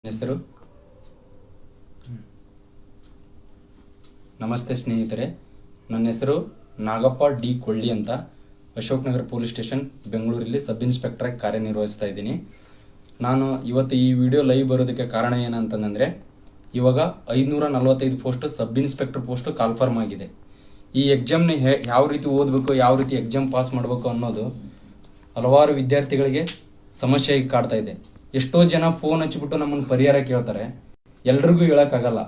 ಹೆಸರು ನಮಸ್ತೆ ಸ್ನೇಹಿತರೆ, ನನ್ನ ಹೆಸರು ನಾಗಪ್ಪ ಡಿ ಕೊಳ್ಳಿ ಅಂತ. ಅಶೋಕ್ ನಗರ ಪೊಲೀಸ್ ಸ್ಟೇಷನ್ ಬೆಂಗಳೂರಲ್ಲಿ ಸಬ್ ಇನ್ಸ್ಪೆಕ್ಟರ್ ಆಗಿ ಕಾರ್ಯನಿರ್ವಹಿಸ್ತಾ ಇದ್ದೀನಿ. ನಾನು ಇವತ್ತು ಈ ವಿಡಿಯೋ ಲೈವ್ ಬರೋದಕ್ಕೆ ಕಾರಣ ಏನಂತಂದ್ರೆ, ಇವಾಗ 545 ಪೋಸ್ಟ್ ಸಬ್ ಇನ್ಸ್ಪೆಕ್ಟರ್ ಪೋಸ್ಟ್ ಕಾಲ್ಫರ್ಮ್ ಆಗಿದೆ. ಈ ಎಕ್ಸಾಮ್ನ ಯಾವ ರೀತಿ ಓದಬೇಕು, ಯಾವ ರೀತಿ ಎಕ್ಸಾಮ್ ಪಾಸ್ ಮಾಡಬೇಕು ಅನ್ನೋದು ಹಲವಾರು ವಿದ್ಯಾರ್ಥಿಗಳಿಗೆ ಸಮಸ್ಯೆ ಕಾಡ್ತಾ ಇದೆ. ಎಷ್ಟೋ ಜನ ಫೋನ್ ಹಚ್ಚಿಬಿಟ್ಟು ನಮ್ಮನ್ನು ಪರಿಹಾರ ಕೇಳ್ತಾರೆ. ಎಲ್ರಿಗೂ ಹೇಳಕ್ಕಾಗಲ್ಲ.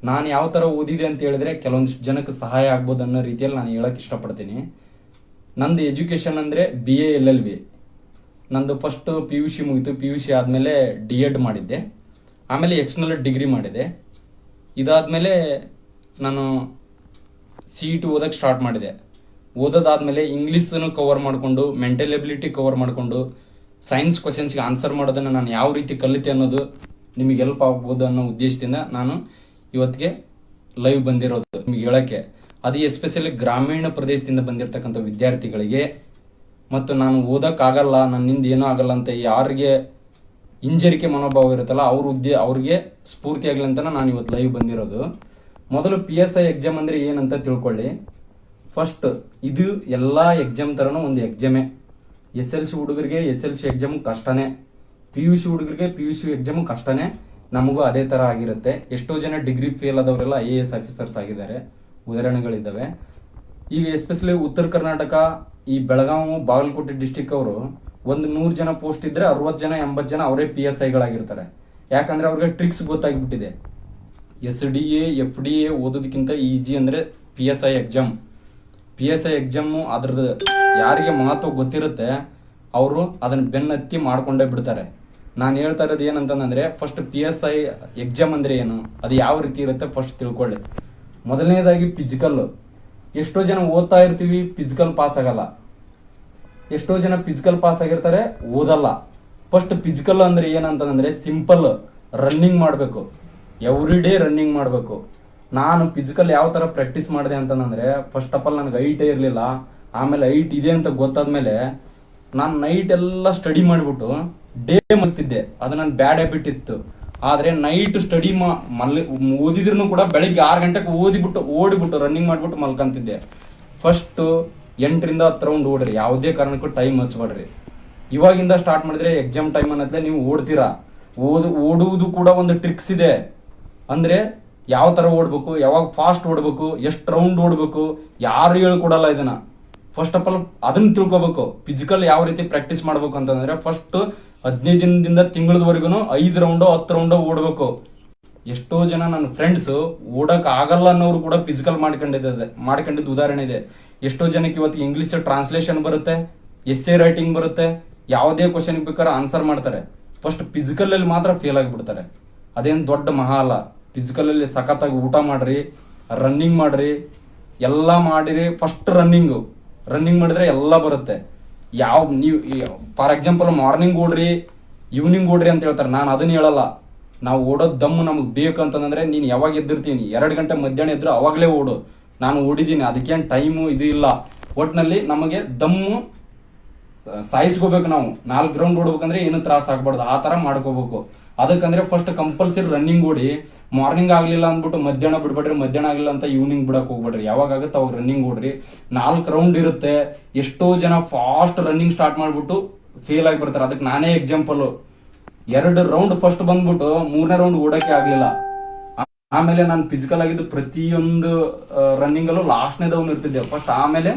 ನಾನು ಯಾವ ತರ ಓದಿದೆ ಅಂತ ಹೇಳಿದ್ರೆ ಕೆಲವೊಂದಿಷ್ಟು ಜನಕ್ಕೆ ಸಹಾಯ ಆಗ್ಬೋದು ಅನ್ನೋ ರೀತಿಯಲ್ಲಿ ನಾನು ಹೇಳಕ್ ಇಷ್ಟಪಡ್ತೀನಿ. ನಂದು ಎಜುಕೇಶನ್ ಅಂದ್ರೆ BA LLB. ನಂದು ಫಸ್ಟ್ PUC ಮುಗಿತು. PUC ಆದ್ಮೇಲೆ D.Ed ಮಾಡಿದ್ದೆ. ಆಮೇಲೆ ಎಕ್ಸ್ಟರ್ನಲ್ ಡಿಗ್ರಿ ಮಾಡಿದೆ. ಇದಾದ್ಮೇಲೆ ನಾನು CET ಓದಕ್ ಸ್ಟಾರ್ಟ್ ಮಾಡಿದೆ. ಓದೋದಾದ್ಮೇಲೆ ಇಂಗ್ಲಿಷನ್ನು ಕವರ್ ಮಾಡಿಕೊಂಡು, ಮೆಂಟಲ್ ಎಬಿಲಿಟಿ ಕವರ್ ಮಾಡಿಕೊಂಡು, ಸೈನ್ಸ್ ಕ್ವಶನ್ಸ್ಗೆ ಆನ್ಸರ್ ಮಾಡೋದನ್ನ ನಾನು ಯಾವ ರೀತಿ ಕಲಿತೆ ಅನ್ನೋದು ನಿಮಗೆ ಹೆಲ್ಪ್ ಆಗ್ಬೋದು ಅನ್ನೋ ಉದ್ದೇಶದಿಂದ ನಾನು ಇವತ್ತಿಗೆ ಲೈವ್ ಬಂದಿರೋದು ನಿಮಗೆ ಹೇಳಕ್ಕೆ. ಅದು ಎಸ್ಪೆಷಲಿ ಗ್ರಾಮೀಣ ಪ್ರದೇಶದಿಂದ ಬಂದಿರತಕ್ಕಂಥ ವಿದ್ಯಾರ್ಥಿಗಳಿಗೆ, ಮತ್ತು ನಾನು ಓದಕ್ಕಾಗಲ್ಲ, ನನ್ನಿಂದ ಏನೂ ಆಗಲ್ಲ ಅಂತ ಯಾರಿಗೆ ಹಿಂಜರಿಕೆ ಮನೋಭಾವ ಇರುತ್ತಲ್ಲ ಅವ್ರಿಗೆ ಸ್ಫೂರ್ತಿ ಆಗಲಿ ಅಂತ ನಾನು ಇವತ್ತು ಲೈವ್ ಬಂದಿರೋದು. ಮೊದಲು PSI ಎಕ್ಸಾಮ್ ಅಂದ್ರೆ ಏನಂತ ತಿಳ್ಕೊಳ್ಳಿ. ಫಸ್ಟ್ ಇದು ಎಲ್ಲಾ ಎಕ್ಸಾಮ್ ತರನು ಒಂದು ಎಕ್ಸಾಮೇ. SLC ಹುಡುಗರಿಗೆ SLC ಎಕ್ಸಾಮ್ ಕಷ್ಟನೇ, PUC ಹುಡುಗರಿಗೆ PUC ಎಕ್ಸಾಮ್ ಕಷ್ಟನೇ. ನಮಗೂ ಅದೇ ತರ ಆಗಿರುತ್ತೆ. ಎಷ್ಟೋ ಜನ ಡಿಗ್ರಿ ಫೇಲ್ ಆದವರೆಲ್ಲ IAS ಆಫೀಸರ್ಸ್ ಆಗಿದ್ದಾರೆ, ಉದಾಹರಣೆಗಳಿದ್ದಾವೆ. ಈಗ ಎಸ್ಪೆಷಲಿ ಉತ್ತರ ಕರ್ನಾಟಕ, ಈ ಬೆಳಗಾವಿ ಬಾಗಲಕೋಟೆ ಡಿಸ್ಟಿಕ್ ಅವರು ಒಂದು 100 ಜನ ಪೋಸ್ಟ್ ಇದ್ರೆ 60 ಜನ 80 ಜನ ಅವರೇ PSIಗಳಾಗಿರ್ತಾರೆ. ಯಾಕಂದ್ರೆ ಅವ್ರಿಗೆ ಟ್ರಿಕ್ಸ್ ಗೊತ್ತಾಗ್ಬಿಟ್ಟಿದೆ. SDA FDA ಓದೋದಕ್ಕಿಂತ ಈಜಿ ಅಂದ್ರೆ PSI ಎಕ್ಸಾಮ್. PSI ಎಕ್ಸಾಮು ಅದ್ರದ್ದು ಯಾರಿಗೆ ಮಹತ್ವ ಗೊತ್ತಿರುತ್ತೆ ಅವರು ಅದನ್ನ ಬೆನ್ನತ್ತಿ ಮಾಡ್ಕೊಂಡೇ ಬಿಡ್ತಾರೆ. ನಾನು ಹೇಳ್ತಾ ಇರೋದು ಏನಂತಂದ್ರೆ, ಫಸ್ಟ್ PSI ಎಕ್ಸಾಮ್ ಅಂದ್ರೆ ಏನು, ಅದು ಯಾವ ರೀತಿ ಇರುತ್ತೆ ಫಸ್ಟ್ ತಿಳ್ಕೊಳ್ಳಿ. ಮೊದಲನೇದಾಗಿ ಫಿಸಿಕಲ್. ಎಷ್ಟೋ ಜನ ಓದ್ತಾ ಇರ್ತೀವಿ, ಫಿಸಿಕಲ್ ಪಾಸ್ ಆಗಲ್ಲ. ಎಷ್ಟೋ ಜನ ಫಿಸಿಕಲ್ ಪಾಸ್ ಆಗಿರ್ತಾರೆ, ಓದಲ್ಲ. ಫಸ್ಟ್ ಫಿಸಿಕಲ್ ಅಂದ್ರೆ ಏನಂತಂದ್ರೆ ಸಿಂಪಲ್ ರನ್ನಿಂಗ್ ಮಾಡಬೇಕು. ಎವ್ರಿ ಡೇ ರನ್ನಿಂಗ್ ಮಾಡಬೇಕು. ನಾನು ಫಿಸಿಕಲ್ ಯಾವ ತರ ಪ್ರಾಕ್ಟೀಸ್ ಮಾಡಿದೆ ಅಂತಂದ್ರೆ, ಫಸ್ಟ್ ಆಫ್ ಆಲ್ ನನಗೆ ಹೈಟ್ ಇರಲಿಲ್ಲ. ಆಮೇಲೆ ಹೈಟ್ ಇದೆ ಅಂತ ಗೊತ್ತಾದ್ಮೇಲೆ ನಾನು ನೈಟ್ ಎಲ್ಲ ಸ್ಟಡಿ ಮಾಡಿಬಿಟ್ಟು ಡೇ ಮಲ್ತಿದ್ದೆ. ಅದು ನನ್ನ ಬ್ಯಾಡ್ ಹ್ಯಾಬಿಟ್ ಇತ್ತು. ಆದ್ರೆ ನೈಟ್ ಸ್ಟಡಿ ಓದಿದ್ರು ಕೂಡ ಬೆಳಿಗ್ಗೆ 6 ಗಂಟೆಗೆ ಓಡಿಬಿಟ್ಟು ರನ್ನಿಂಗ್ ಮಾಡ್ಬಿಟ್ಟು ಮಲ್ಕೊಂತಿದ್ದೆ. ಫಸ್ಟ್ 8 ರಿಂದ 10 ರೌಂಡ್ ಓಡ್ರಿ, ಯಾವುದೇ ಕಾರಣಕ್ಕೂ ಟೈಮ್ ಹಚ್ಬೇಡ್ರಿ. ಇವಾಗಿಂದ ಸ್ಟಾರ್ಟ್ ಮಾಡಿದ್ರೆ ಎಕ್ಸಾಮ್ ಟೈಮ್ ಅನ್ನತ್ಲೆ ನೀವು ಓಡ್ತೀರಾ. ಓಡುವುದು ಕೂಡ ಒಂದು ಟ್ರಿಕ್ಸ್ ಇದೆ. ಅಂದ್ರೆ ಯಾವ ತರ ಓಡ್ಬೇಕು, ಯಾವಾಗ ಫಾಸ್ಟ್ ಓಡ್ಬೇಕು, ಎಷ್ಟು ರೌಂಡ್ ಓಡ್ಬೇಕು, ಯಾರು ಹೇಳ್ಕೊಡಲ್ಲ ಇದನ್ನ. ಫಸ್ಟ್ ಆಫ್ ಆಲ್ ಅದನ್ನ ತಿಳ್ಕೊಬೇಕು. ಫಿಸಿಕಲ್ ಯಾವ ರೀತಿ ಪ್ರಾಕ್ಟೀಸ್ ಮಾಡ್ಬೇಕು ಅಂತಂದ್ರೆ, ಫಸ್ಟ್ 15 ದಿನದಿಂದ ತಿಂಗಳದವರೆಗೂ 5 ರೌಂಡೋ 10 ರೌಂಡೋ ಓಡ್ಬೇಕು. ಎಷ್ಟೋ ಜನ ನನ್ನ ಫ್ರೆಂಡ್ಸ್ ಓಡಕ್ ಆಗಲ್ಲ ಅನ್ನೋರು ಕೂಡ ಫಿಸಿಕಲ್ ಮಾಡ್ಕೊಂಡಿದ್ದ ಉದಾಹರಣೆ ಇದೆ. ಎಷ್ಟೋ ಜನಕ್ಕೆ ಇವತ್ತು ಇಂಗ್ಲಿಷ್ ಟ್ರಾನ್ಸ್ಲೇಷನ್ ಬರುತ್ತೆ, essay ರೈಟಿಂಗ್ ಬರುತ್ತೆ, ಯಾವುದೇ ಕ್ವಶನ್ ಬೇಕಾದ್ರೆ ಆನ್ಸರ್ ಮಾಡ್ತಾರೆ. ಫಸ್ಟ್ ಫಿಸಿಕಲ್ ಅಲ್ಲಿ ಮಾತ್ರ ಫೇಲ್ ಆಗಿಬಿಡ್ತಾರೆ. ಅದೇನು ದೊಡ್ಡ ಮಹಾ ಅಲ್ಲ. ಫಿಸಿಕಲ್ ಅಲ್ಲಿ ಸಖತ್ತಾಗಿ ಊಟ ಮಾಡ್ರಿ, ರನ್ನಿಂಗ್ ಮಾಡ್ರಿ, ಎಲ್ಲ ಮಾಡಿರಿ. ಫಸ್ಟ್ ರನ್ನಿಂಗ್ ಮಾಡಿದ್ರೆ ಎಲ್ಲ ಬರುತ್ತೆ. ನೀವು ಫಾರ್ ಎಕ್ಸಾಂಪಲ್ ಮಾರ್ನಿಂಗ್ ಓಡ್ರಿ, ಈವ್ನಿಂಗ್ ಓಡ್ರಿ ಅಂತ ಹೇಳ್ತಾರೆ. ನಾನು ಅದನ್ನ ಹೇಳಲ್ಲ. ನಾವು ಓಡೋದ್ ದಮ್ಮು ನಮಗ್ ಬೇಕು ಅಂತಂದ್ರೆ, ನೀನು ಯಾವಾಗ ಎದ್ದಿರ್ತೀನಿ 2 ಗಂಟೆ ಮಧ್ಯಾಹ್ನ ಎದ್ರು ಅವಾಗಲೇ ಓಡು. ನಾನು ಓಡಿದ್ದೀನಿ, ಅದಕ್ಕೇನು ಟೈಮು ಇದು ಇಲ್ಲ. ಒಟ್ನಲ್ಲಿ ನಮಗೆ ದಮ್ಮು ಸಾಯಿಸ್ಕೋಬೇಕು. ನಾವು 4 ರೌಂಡ್ ಓಡ್ಬೇಕಂದ್ರೆ ಏನು ತ್ರಾಸ ಆಗ್ಬಾರ್ದು, ಆ ತರ ಮಾಡ್ಕೋಬೇಕು. ಅದಕ್ಕಂದ್ರೆ ಫಸ್ಟ್ ಕಂಪಲ್ಸರಿ ರನ್ನಿಂಗ್ ಓಡಿ. ಮಾರ್ನಿಂಗ್ ಆಗ್ಲಿಲ್ಲ ಅಂದ್ಬಿಟ್ಟು ಮಧ್ಯಾಹ್ನ ಬಿಡ್ಬೇಡ್ರಿ, ಮಧ್ಯಾಹ್ನ ಆಗ್ಲಿಲ್ಲ ಅಂತ ಈವ್ನಿಂಗ್ ಬಿಡಕ್ ಹೋಗ್ಬೇಡ್ರಿ. ಯಾವಾಗ ಆಗುತ್ತೆ ಅವಾಗ ರನ್ನಿಂಗ್ ಓಡ್ರಿ. 4 ರೌಂಡ್ ಇರುತ್ತೆ. ಎಷ್ಟೋ ಜನ ಫಾಸ್ಟ್ ರನ್ನಿಂಗ್ ಸ್ಟಾರ್ಟ್ ಮಾಡ್ಬಿಟ್ಟು ಫೇಲ್ ಆಗಿ ಬರ್ತಾರೆ. ಅದಕ್ಕೆ ನಾನೇ ಎಕ್ಸಾಂಪಲ್. 2 ರೌಂಡ್ ಫಸ್ಟ್ ಬಂದ್ಬಿಟ್ಟು 3ನೇ ರೌಂಡ್ ಓಡಕ್ಕೆ ಆಗ್ಲಿಲ್ಲ. ಆಮೇಲೆ ನಾನು ಫಿಸಿಕಲ್ ಆಗಿದ್ದು ಪ್ರತಿಯೊಂದು ರನ್ನಿಂಗ್ ಅಲ್ಲೂ ಲಾಸ್ಟ್ನೇದವನು ಇರ್ತಿದ್ದೆ ಫಸ್ಟ್, ಆಮೇಲೆ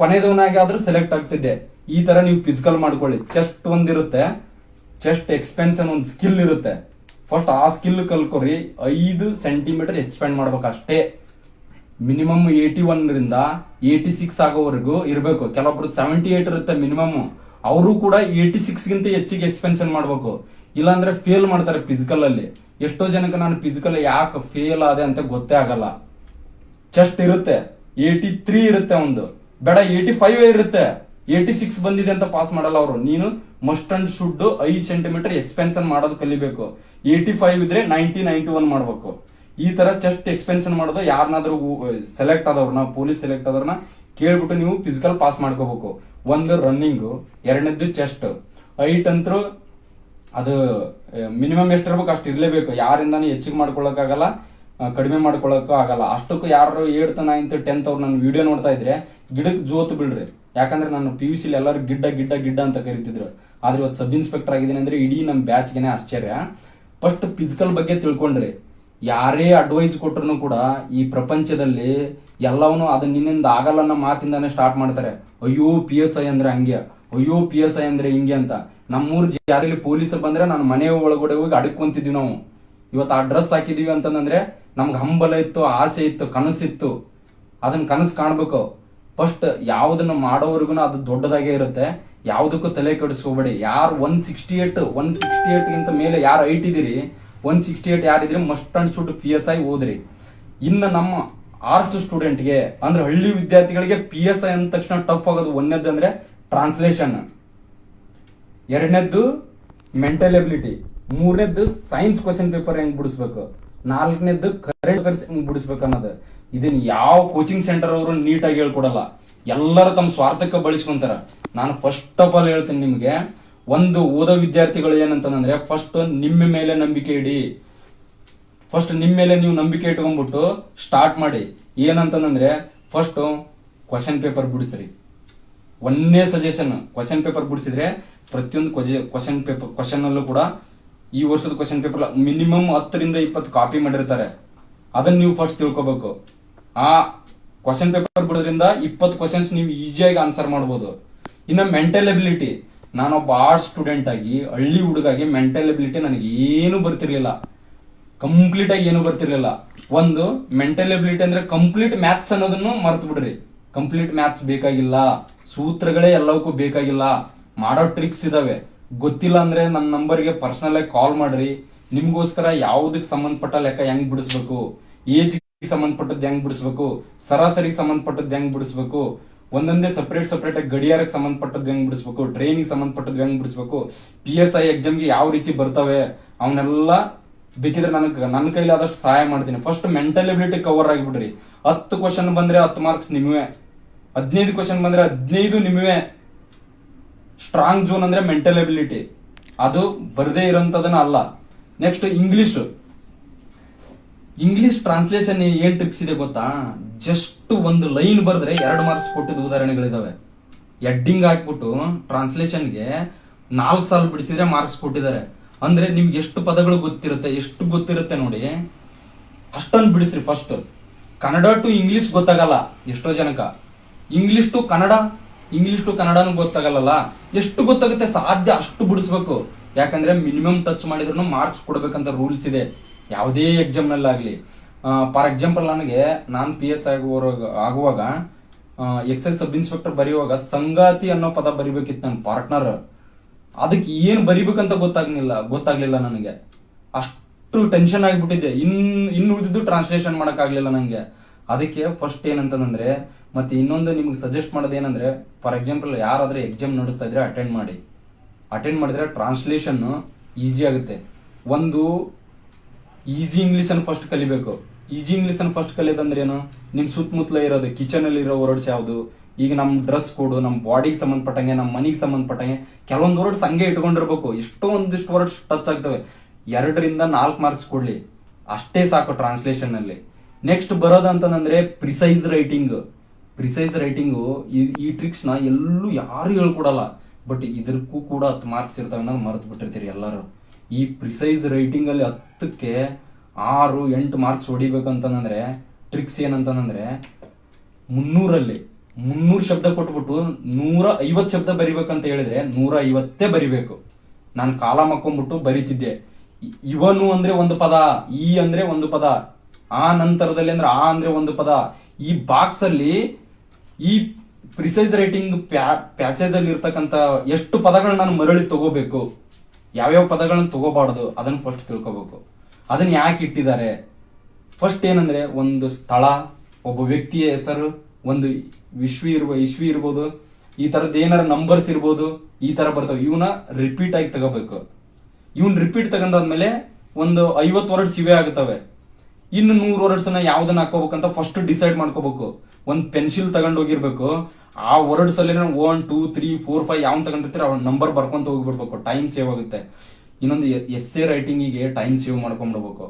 ಕೊನೆದವನಾಗಿ ಆದ್ರೂ ಸೆಲೆಕ್ಟ್ ಆಗ್ತಿದ್ದೆ. ಈ ತರ ನೀವು ಫಿಸಿಕಲ್ ಮಾಡ್ಕೊಳ್ಳಿ. ಚೆಸ್ಟ್ ಒಂದಿರುತ್ತೆ, ಚೆಸ್ಟ್ ಎಕ್ಸ್ಪೆನ್ಷನ್ ಒಂದು ಸ್ಕಿಲ್ ಇರುತ್ತೆ. ಫಸ್ಟ್ ಆ ಸ್ಕಿಲ್ ಕಲ್ಕೊರಿ. 5 ಸೆಂಟಿಮೀಟರ್ ಎಕ್ಸ್ಪೆಂಡ್ ಮಾಡ್ಬೇಕು ಅಷ್ಟೇ. ಮಿನಿಮಮ್ 81 ರಿಂದ 86 ಆಗೋವರೆಗೂ ಇರಬೇಕು. ಕೆಲವೊಬ್ರು 78 ಇರುತ್ತೆ ಮಿನಿಮಮ್. ಅವರು ಕೂಡ 86 ಗಿಂತ ಹೆಚ್ಚಿಗೆ ಎಕ್ಸ್ಪೆನ್ಷನ್ ಮಾಡ್ಬೇಕು. ಇಲ್ಲಾಂದ್ರೆ ಫೇಲ್ ಮಾಡ್ತಾರೆ ಫಿಸಿಕಲ್ ಅಲ್ಲಿ. ಎಷ್ಟೋ ಜನಕ್ಕೆ ನಾನು ಫಿಸಿಕಲ್ ಯಾಕೆ ಫೇಲ್ ಆದೆ ಅಂತ ಗೊತ್ತೇ ಆಗಲ್ಲ. ಚೆಸ್ಟ್ ಇರುತ್ತೆ 83 ಇರುತ್ತೆ, ಒಂದು ಬೇಡ 85 ಇರುತ್ತೆ, 86 ಬಂದಿದೆ ಅಂತ ಪಾಸ್ ಮಾಡಲ್ಲ ಅವರು. ನೀನು must and should 5 centimetre expansion ಮಾಡೋದು ಕಲಿಬೇಕು. 85 ಇದ್ರೆ 91 ಮಾಡ್ಬೇಕು. ಈ ತರ ಚೆಸ್ಟ್ ಎಕ್ಸ್ಪೆನ್ಷನ್ ಮಾಡೋದು. ಯಾರನ್ನಾದ್ರೂ ಸೆಲೆಕ್ಟ್ ಆದವ್ರನ್ನ, ಪೊಲೀಸ್ ಸೆಲೆಕ್ಟ್ ಆದವ್ರನ್ನ ಕೇಳ್ಬಿಟ್ಟು ನೀವು ಫಿಸಿಕಲ್ ಪಾಸ್ ಮಾಡ್ಕೋಬೇಕು. ಒಂದು ರನ್ನಿಂಗ್, 2ನೇದ್ದು ಚೆಸ್ಟ್. ಹೈಟ್ ಅಂತೂ ಅದು ಮಿನಿಮಮ್ ಎಷ್ಟಿರ್ಬೇಕು ಅಷ್ಟು ಇರ್ಲೇಬೇಕು. ಯಾರಿಂದಾನು ಹೆಚ್ಚಿಗೆ ಮಾಡ್ಕೊಳಕ್ಕಾಗಲ್ಲ, ಕಡಿಮೆ ಮಾಡ್ಕೊಳಕ್ಕೂ ಆಗಲ್ಲ. ಅಷ್ಟಕ್ಕೂ ಯಾರು 8th 9th 10th ಅವ್ರು ನನ್ನ ವಿಡಿಯೋ ನೋಡ್ತಾ ಇದ್ರೆ ಗಿಡಕ್ಕೆ ಜೋತು ಬಿಡ್ರಿ. ಯಾಕಂದ್ರೆ ನಾನು PUC ಎಲ್ಲರೂ ಗಿಡ್ಡ ಗಿಡ್ಡ ಗಿಡ್ಡ ಅಂತ ಕರಿತಿದ್ರು. ಆದ್ರೆ ಇವತ್ತು ಸಬ್ ಇನ್ಸ್ಪೆಕ್ಟರ್ ಆಗಿದ್ದೀನಿ ಅಂದ್ರೆ ಇಡೀ ನಮ್ಮ ಬ್ಯಾಚ್ಗೆನೆ ಆಶ್ಚರ್ಯ. ಫಸ್ಟ್ ಫಿಸಿಕಲ್ ಬಗ್ಗೆ ತಿಳ್ಕೊಂಡ್ರಿ. ಯಾರೇ ಅಡ್ವೈಸ್ ಕೊಟ್ರು ಕೂಡ ಈ ಪ್ರಪಂಚದಲ್ಲಿ ಎಲ್ಲವನ್ನೂ ಅದು ನಿನ್ನಿಂದ ಆಗಲ್ಲ ಅನ್ನೋ ಮಾತಿಂದಾನೆ ಸ್ಟಾರ್ಟ್ ಮಾಡ್ತಾರೆ. ಅಯ್ಯೋ PSI ಅಂದ್ರೆ ಹಂಗೆ, ಅಯ್ಯೋ PSI ಅಂದ್ರೆ ಹಿಂಗೆ ಅಂತ. ನಮ್ಮೂರ್ ಜಾರಿಲಿ ಪೊಲೀಸರು ಬಂದ್ರೆ ನಾನು ಮನೆ ಒಳಗಡೆ ಹೋಗಿ ಅಡ್ಕೊಂತಿದ್ವಿ ನಾವು. ಇವತ್ತು ಆ ಡ್ರೆಸ್ ಹಾಕಿದೀವಿ ಅಂತಂದ್ರೆ ನಮ್ಗೆ ಹಂಬಲ ಇತ್ತು, ಆಸೆ ಇತ್ತು, ಕನಸಿತ್ತು. ಅದನ್ನ ಕನಸು ಕಾಣ್ಬೇಕು. ಫಸ್ಟ್ ಯಾವ್ದನ್ನ ಮಾಡೋವರೆಗೂ ಅದು ದೊಡ್ಡದಾಗೇ ಇರುತ್ತೆ. ಯಾವ್ದಕ್ಕೂ ತಲೆ ಕೆಡಿಸ್ಕೋಬೇಡಿ. ಯಾರು 168 ಗಿಂತ ಮೇಲೆ ಯಾರು ಹೈಟ್ ಇದೀರಿ, 168 ಯಾರಿದ್ರಿ ಮಸ್ಟ್ ಅಂಡ್ ಶುಡ್ PSI ಓದ್ರಿ. ಇನ್ನು ನಮ್ಮ ಆರ್ಟ್ಸ್ ಸ್ಟೂಡೆಂಟ್ಗೆ ಅಂದ್ರೆ ಹಳ್ಳಿ ವಿದ್ಯಾರ್ಥಿಗಳಿಗೆ PSI ಅಂದ ತಕ್ಷಣ ಟಫ್ ಆಗೋದು. ಒಂದನೇದ್ದು ಅಂದ್ರೆ ಟ್ರಾನ್ಸ್ಲೇಷನ್, ಎರಡನೇದ್ದು ಮೆಂಟಲ್ ಎಬಿಲಿಟಿ, ಮೂರನೇದ್ದು ಸೈನ್ಸ್ ಕ್ವಶನ್ ಪೇಪರ್ ಹೆಂಗ್ ಬಿಡಿಸ್ಬೇಕು, ನಾಲ್ಕನೇದ್ದು ಕರೆಂಟ್ ಅಫೇರ್ಸ್ ಹೆಂಗ್ ಬಿಡಿಸ್ಬೇಕು ಅನ್ನೋದು. ಇದನ್ನ ಯಾವ ಕೋಚಿಂಗ್ ಸೆಂಟರ್ ಅವರು ನೀಟಾಗಿ ಹೇಳ್ಕೊಡಲ್ಲ. ಎಲ್ಲರೂ ತಮ್ಮ ಸ್ವಾರ್ಥಕ್ಕೆ ಬಳಸ್ಕೊಂತಾರ. ನಾನು ಫಸ್ಟ್ ಆಫ್ ಆಲ್ ಹೇಳ್ತೀನಿ ನಿಮ್ಗೆ, ಒಂದು ಓದೋ ವಿದ್ಯಾರ್ಥಿಗಳು ಏನಂತಂದ್ರೆ ಫಸ್ಟ್ ನಿಮ್ಮ ಮೇಲೆ ನಂಬಿಕೆ ಇಡಿ. ಫಸ್ಟ್ ನಿಮ್ಮ ಮೇಲೆ ನೀವು ನಂಬಿಕೆ ಇಟ್ಕೊಂಡ್ಬಿಟ್ಟು ಸ್ಟಾರ್ಟ್ ಮಾಡಿ. ಏನಂತಂದ್ರೆ ಫಸ್ಟ್ ಕ್ವಶನ್ ಪೇಪರ್ ಬಿಡಿಸ್ರಿ. ಒಂದೇ ಸಜೆಷನ್, ಕ್ವಶನ್ ಪೇಪರ್ ಬಿಡಿಸಿದ್ರೆ ಪ್ರತಿಯೊಂದು ಕ್ವಶನ್ ಅಲ್ಲೂ ಕೂಡ ಈ ವರ್ಷದ ಕ್ವಶನ್ ಪೇಪರ್ ಮಿನಿಮಮ್ 10 ರಿಂದ 20 ಕಾಪಿ ಮಾಡಿರ್ತಾರೆ. ಅದನ್ನ ನೀವು ಫಸ್ಟ್ ತಿಳ್ಕೊಬೇಕು. ಆ ಕ್ವಶನ್ ಪೇಪರ್ ಬಿಡೋದ್ರಿಂದ 20 ಕ್ವಶನ್ಸ್ ನೀವು ಈಸಿಯಾಗಿ ಆನ್ಸರ್ ಮಾಡಬಹುದು. ಇನ್ನು ಮೆಂಟಲ್ ಎಬಿಲಿಟಿ, ನಾನೊಬ್ಬ ಆರ್ಟ್ಸ್ ಸ್ಟೂಡೆಂಟ್ ಆಗಿ ಹಳ್ಳಿ ಹುಡುಗಾಗಿ ಮೆಂಟಲ್ ಎಬಿಲಿಟಿ ನನಗೆ ಏನು ಬರ್ತಿರ್ಲಿಲ್ಲ, ಕಂಪ್ಲೀಟ್ ಆಗಿ ಏನು ಬರ್ತಿರ್ಲಿಲ್ಲ. ಒಂದು ಮೆಂಟಲ್ ಎಬಿಲಿಟಿ ಅಂದ್ರೆ ಕಂಪ್ಲೀಟ್ ಮ್ಯಾಥ್ಸ್ ಅನ್ನೋದನ್ನು ಮರ್ತು ಬಿಡ್ರಿ. ಕಂಪ್ಲೀಟ್ ಮ್ಯಾಥ್ಸ್ ಬೇಕಾಗಿಲ್ಲ, ಸೂತ್ರಗಳೇ ಎಲ್ಲವಕ್ಕೂ ಬೇಕಾಗಿಲ್ಲ. ಮಾಡೋ ಟ್ರಿಕ್ಸ್ ಇದಾವೆ. ಗೊತ್ತಿಲ್ಲ ಅಂದ್ರೆ ನನ್ನ ನಂಬರ್ಗೆ ಪರ್ಸನಲ್ ಆಗಿ ಕಾಲ್ ಮಾಡ್ರಿ. ನಿಮ್ಗೋಸ್ಕರ ಯಾವ್ದಕ್ ಸಂಬಂಧಪಟ್ಟ ಲೆಕ್ಕ ಹೆಂಗ್ ಬಿಡಿಸ್ಬೇಕು, ಏಜ್ ಸಂಬಂಧಪಟ್ಟದ್ದು ಹೆಂಗ್ ಬಿಡಿಸ್ಬೇಕು, ಸರಾಸರಿ ಸಂಬಂಧಪಟ್ಟದ್ದು ಹೆಂಗ್ ಬಿಡಿಸ್ಬೇಕು, ಒಂದೊಂದೇ ಸಪರೇಟ್ ಆಗಿ ಗಡಿಯಾರಕ್ಕೆ ಸಂಬಂಧಪಟ್ಟದ್ದು ಹೆಂಗ್ ಬಿಡಿಸ್ಬೇಕು, ಟ್ರೈನಿಗೆ ಸಂಬಂಧಪಟ್ಟದ್ದು ಹೆಂಗ್ ಬಿಡಿಸ್ಬೇಕು, PSI ಎಕ್ಸಾಮ್ಗೆ ಯಾವ ರೀತಿ ಬರ್ತವೆ, ಅವನ್ನೆಲ್ಲ ಬೇಕಿದ್ರೆ ನನ್ನ ಕೈಲಾದಷ್ಟು ಸಹಾಯ ಮಾಡ್ತೀನಿ. ಫಸ್ಟ್ ಮೆಂಟಲ್ ಎಬಿಲಿಟಿ ಕವರ್ ಆಗಿಬಿಡ್ರಿ. 10 ಕ್ವಶನ್ ಬಂದ್ರೆ 10 ಮಾರ್ಕ್ಸ್ ನಿಮ್ಮವೇ, 15 ಕ್ವಶನ್ ಬಂದ್ರೆ 15 ನಿಮ್ಮವೇ. ಸ್ಟ್ರಾಂಗ್ ಝೋನ್ ಅಂದ್ರೆ ಮೆಂಟಲ್ ಎಬಿಲಿಟಿ, ಅದು ಬರದೇ ಇರೋಂಥದನ್ನ ಅಲ್ಲ. ನೆಕ್ಸ್ಟ್ ಇಂಗ್ಲಿಷ್ ಟ್ರಾನ್ಸ್ಲೇಷನ್ ಏನ್ ಟ್ರಿಕ್ಸ್ ಇದೆ ಗೊತ್ತಾ? ಜಸ್ಟ್ ಒಂದು ಲೈನ್ ಬರೆದ್ರೆ 2 ಮಾರ್ಕ್ಸ್ ಕೊಟ್ಟಿದ್ದ ಉದಾಹರಣೆಗಳಿದಾವೆ. ಎಡ್ಡಿಂಗ್ ಹಾಕ್ಬಿಟ್ಟು ಟ್ರಾನ್ಸ್ಲೇಷನ್ಗೆ 4 ಸಾಲ ಬಿಡಿಸಿದ್ರೆ ಮಾರ್ಕ್ಸ್ ಕೊಟ್ಟಿದ್ದಾರೆ. ಅಂದ್ರೆ ನಿಮ್ಗೆ ಎಷ್ಟು ಪದಗಳು ಗೊತ್ತಿರುತ್ತೆ ನೋಡಿ, ಅಷ್ಟನ್ನು ಬಿಡಿಸ್ರಿ. ಫಸ್ಟ್ ಕನ್ನಡ ಟು ಇಂಗ್ಲಿಷ್ ಗೊತ್ತಾಗಲ್ಲ ಎಷ್ಟೋ ಜನಕ, ಇಂಗ್ಲಿಷ್ ಟು ಕನ್ನಡನೂ ಗೊತ್ತಾಗಲ್ಲ. ಎಷ್ಟು ಗೊತ್ತಾಗುತ್ತೆ ಸಾಧ್ಯ ಅಷ್ಟು ಬಿಡಿಸ್ಬೇಕು. ಯಾಕಂದ್ರೆ ಮಿನಿಮಮ್ ಟಚ್ ಮಾಡಿದ್ರು ಮಾರ್ಕ್ಸ್ ಕೊಡ್ಬೇಕಂತ ರೂಲ್ಸ್ ಇದೆ ಯಾವುದೇ ಎಕ್ಸಾಮ್ ನಲ್ಲಾಗ್ಲಿ. ಫಾರ್ ಎಕ್ಸಾಂಪಲ್ ನಾನು PSI ಆಗುವಾಗ ಎಕ್ಸೈಸ್ ಸಬ್ ಇನ್ಸ್ಪೆಕ್ಟರ್ ಬರೆಯುವಾಗ ಸಂಗಾತಿ ಅನ್ನೋ ಪದ ಬರಿಬೇಕಿತ್ತು ನನ್ನ ಪಾರ್ಟ್ನರ್. ಅದಕ್ಕೆ ಏನ್ ಬರಿಬೇಕಂತ ಗೊತ್ತಾಗ್ಲಿಲ್ಲ ನನಗೆ. ಅಷ್ಟು ಟೆನ್ಷನ್ ಆಗಿಬಿಟ್ಟಿದ್ದೆ. ಇನ್ನು ಉಳಿದಿದ್ದು ಟ್ರಾನ್ಸ್ಲೇಷನ್ ಮಾಡಕ್ ಆಗ್ಲಿಲ್ಲ ನಂಗೆ. ಅದಕ್ಕೆ ಫಸ್ಟ್ ಏನಂತಂದ್ರೆ, ಮತ್ತೆ ಇನ್ನೊಂದು ನಿಮ್ಗೆ ಸಜೆಸ್ಟ್ ಮಾಡೋದು ಏನಂದ್ರೆ, ಫಾರ್ ಎಕ್ಸಾಂಪಲ್ ಯಾರಾದ್ರೂ ಎಕ್ಸಾಮ್ ನಡೆಸ್ತಾ ಇದ್ರೆ ಅಟೆಂಡ್ ಮಾಡಿದ್ರೆ ಟ್ರಾನ್ಸ್ಲೇಷನ್ ಈಸಿ ಆಗುತ್ತೆ. ಒಂದು ಈಸಿ ಇಂಗ್ಲಿಷ್ ಅನ್ನು ಫಸ್ಟ್ ಕಲಿಬೇಕು. ಈಸಿ ಇಂಗ್ಲಿಷ್ ಅನ್ನು ಫಸ್ಟ್ ಕಲಿಯೋದಂದ್ರೆ ಏನು, ನಿಮ್ ಸುತ್ತಮುತ್ತಲ ಇರೋದು ಕಿಚನ್ ಅಲ್ಲಿ ಇರೋ ವರ್ಡ್ಸ್ ಯಾವ್ದು, ಈಗ ನಮ್ ಡ್ರೆಸ್ ಕೋಡ್, ನಮ್ ಬಾಡಿಗೆ ಸಂಬಂಧಪಟ್ಟಂಗೆ, ನಮ್ ಮನಿಗೆ ಸಂಬಂಧಪಟ್ಟಂಗೆ ಕೆಲವೊಂದು ವರ್ಡ್ಸ್ ಹಂಗೆ ಇಟ್ಕೊಂಡಿರ್ಬೇಕು. ಒಂದಿಷ್ಟು ವರ್ಡ್ಸ್ ಟಚ್ ಆಗ್ತವೆ. 2 ರಿಂದ 4 ಮಾರ್ಕ್ಸ್ ಕೊಡ್ಲಿ, ಅಷ್ಟೇ ಸಾಕು ಟ್ರಾನ್ಸ್ಲೇಷನ್ ಅಲ್ಲಿ. ನೆಕ್ಸ್ಟ್ ಬರೋದಂತಂದ್ರೆ ಪ್ರಿಸೈಸ್ ರೈಟಿಂಗು. ಈ ಟ್ರಿಕ್ಸ್ ನ ಎಲ್ಲೂ ಯಾರು ಹೇಳ್ಕೊಡಲ್ಲ, ಬಟ್ ಇದಕ್ಕೂ ಕೂಡ 10 ಮಾರ್ಕ್ಸ್ ಇರ್ತವೆ ಅನ್ನೋದು ಮರೆತು ಬಿಟ್ಟಿರ್ತೀರಿ ಎಲ್ಲರೂ. ಈ ಪ್ರಿಸೈಸ್ ರೈಟಿಂಗ್ ಅಲ್ಲಿ 10ಕ್ಕೆ 6-8 ಮಾರ್ಕ್ಸ್ ಹೊಡಿಬೇಕಂತಂದ್ರೆ ಟ್ರಿಕ್ಸ್ ಏನಂತಂದ್ರೆ 300 ಶಬ್ದ ಕೊಟ್ಬಿಟ್ಟು 150 ಶಬ್ದ ಬರಿಬೇಕಂತ ಹೇಳಿದ್ರೆ 150 ಬರಿಬೇಕು. ನಾನು ಕಾಲ ಮಕ್ಕೊಂಡ್ಬಿಟ್ಟು ಬರಿತಿದ್ದೆ. ಇವನು ಅಂದ್ರೆ ಒಂದು ಪದ, ಈ ಅಂದ್ರೆ ಒಂದು ಪದ, ಆ ನಂತರದಲ್ಲಿ ಅಂದ್ರೆ ಆ ಅಂದ್ರೆ ಒಂದು ಪದ. ಈ ಬಾಕ್ಸ್ ಅಲ್ಲಿ ಈ ಪ್ರಿಸೈಸ್ ರೈಟಿಂಗ್ ಪ್ಯಾಸೇಜ್ ಅಲ್ಲಿ ಇರ್ತಕ್ಕಂತ ಎಷ್ಟು ಪದಗಳನ್ನ ನಾನು ಮರಳಿ ತಗೋಬೇಕು, ಯಾವ್ಯಾವ ಪದಗಳನ್ನ ತಗೋಬಾರ್ದು ಅದನ್ನ ಫಸ್ಟ್ ತಿಳ್ಕೋಬೇಕು. ಅದನ್ನ ಯಾಕೆ ಇಟ್ಟಿದ್ದಾರೆ? ಫಸ್ಟ್ ಏನಂದ್ರೆ, ಒಂದು ಸ್ಥಳ, ಒಬ್ಬ ವ್ಯಕ್ತಿಯ ಹೆಸರು, ಒಂದು ಇಸ್ವಿ ಇರ್ಬೋದು, ಈ ತರದ್ ಏನಾರ ನಂಬರ್ಸ್ ಇರ್ಬೋದು, ಈ ತರ ಬರ್ತವೆ. ಇವನ್ನ ರಿಪೀಟ್ ಆಗಿ ತಗೋಬೇಕು. ರಿಪೀಟ್ ತಗೊಂಡಾದ್ಮೇಲೆ ಒಂದು 50 ವರ್ಡ್ಸ್ ಇವೇ ಆಗುತ್ತವೆ. ಇನ್ನು 100 ವರ್ಡ್ಸ್ ಯಾವ್ದನ್ನ ಹಾಕೋಬೇಕಂತ ಫಸ್ಟ್ ಡಿಸೈಡ್ ಮಾಡ್ಕೋಬೇಕು. ಒಂದ್ ಪೆನ್ಸಿಲ್ ತಗೊಂಡ್ ಹೋಗಿರ್ಬೇಕು. ಆ ವರ್ಡ್ಸ್ ಅಲ್ಲಿ 1 2 3 4 5 ಯಾವ್ ತಗೊಂಡಿರ್ತೀರ ಅವ್ನ ನಂಬರ್ ಬರ್ಕೊಂತ ಹೋಗ್ಬಿಡ್ಬೇಕು. ಟೈಮ್ ಸೇವ್ ಆಗುತ್ತೆ. ಇನ್ನೊಂದು ಎಸ್ ಎ ರೈಟಿಂಗಿಗೆ ಟೈಮ್ ಸೇವ್ ಮಾಡ್ಕೊಂಡ್ಬಿಡ್ಬೇಕು.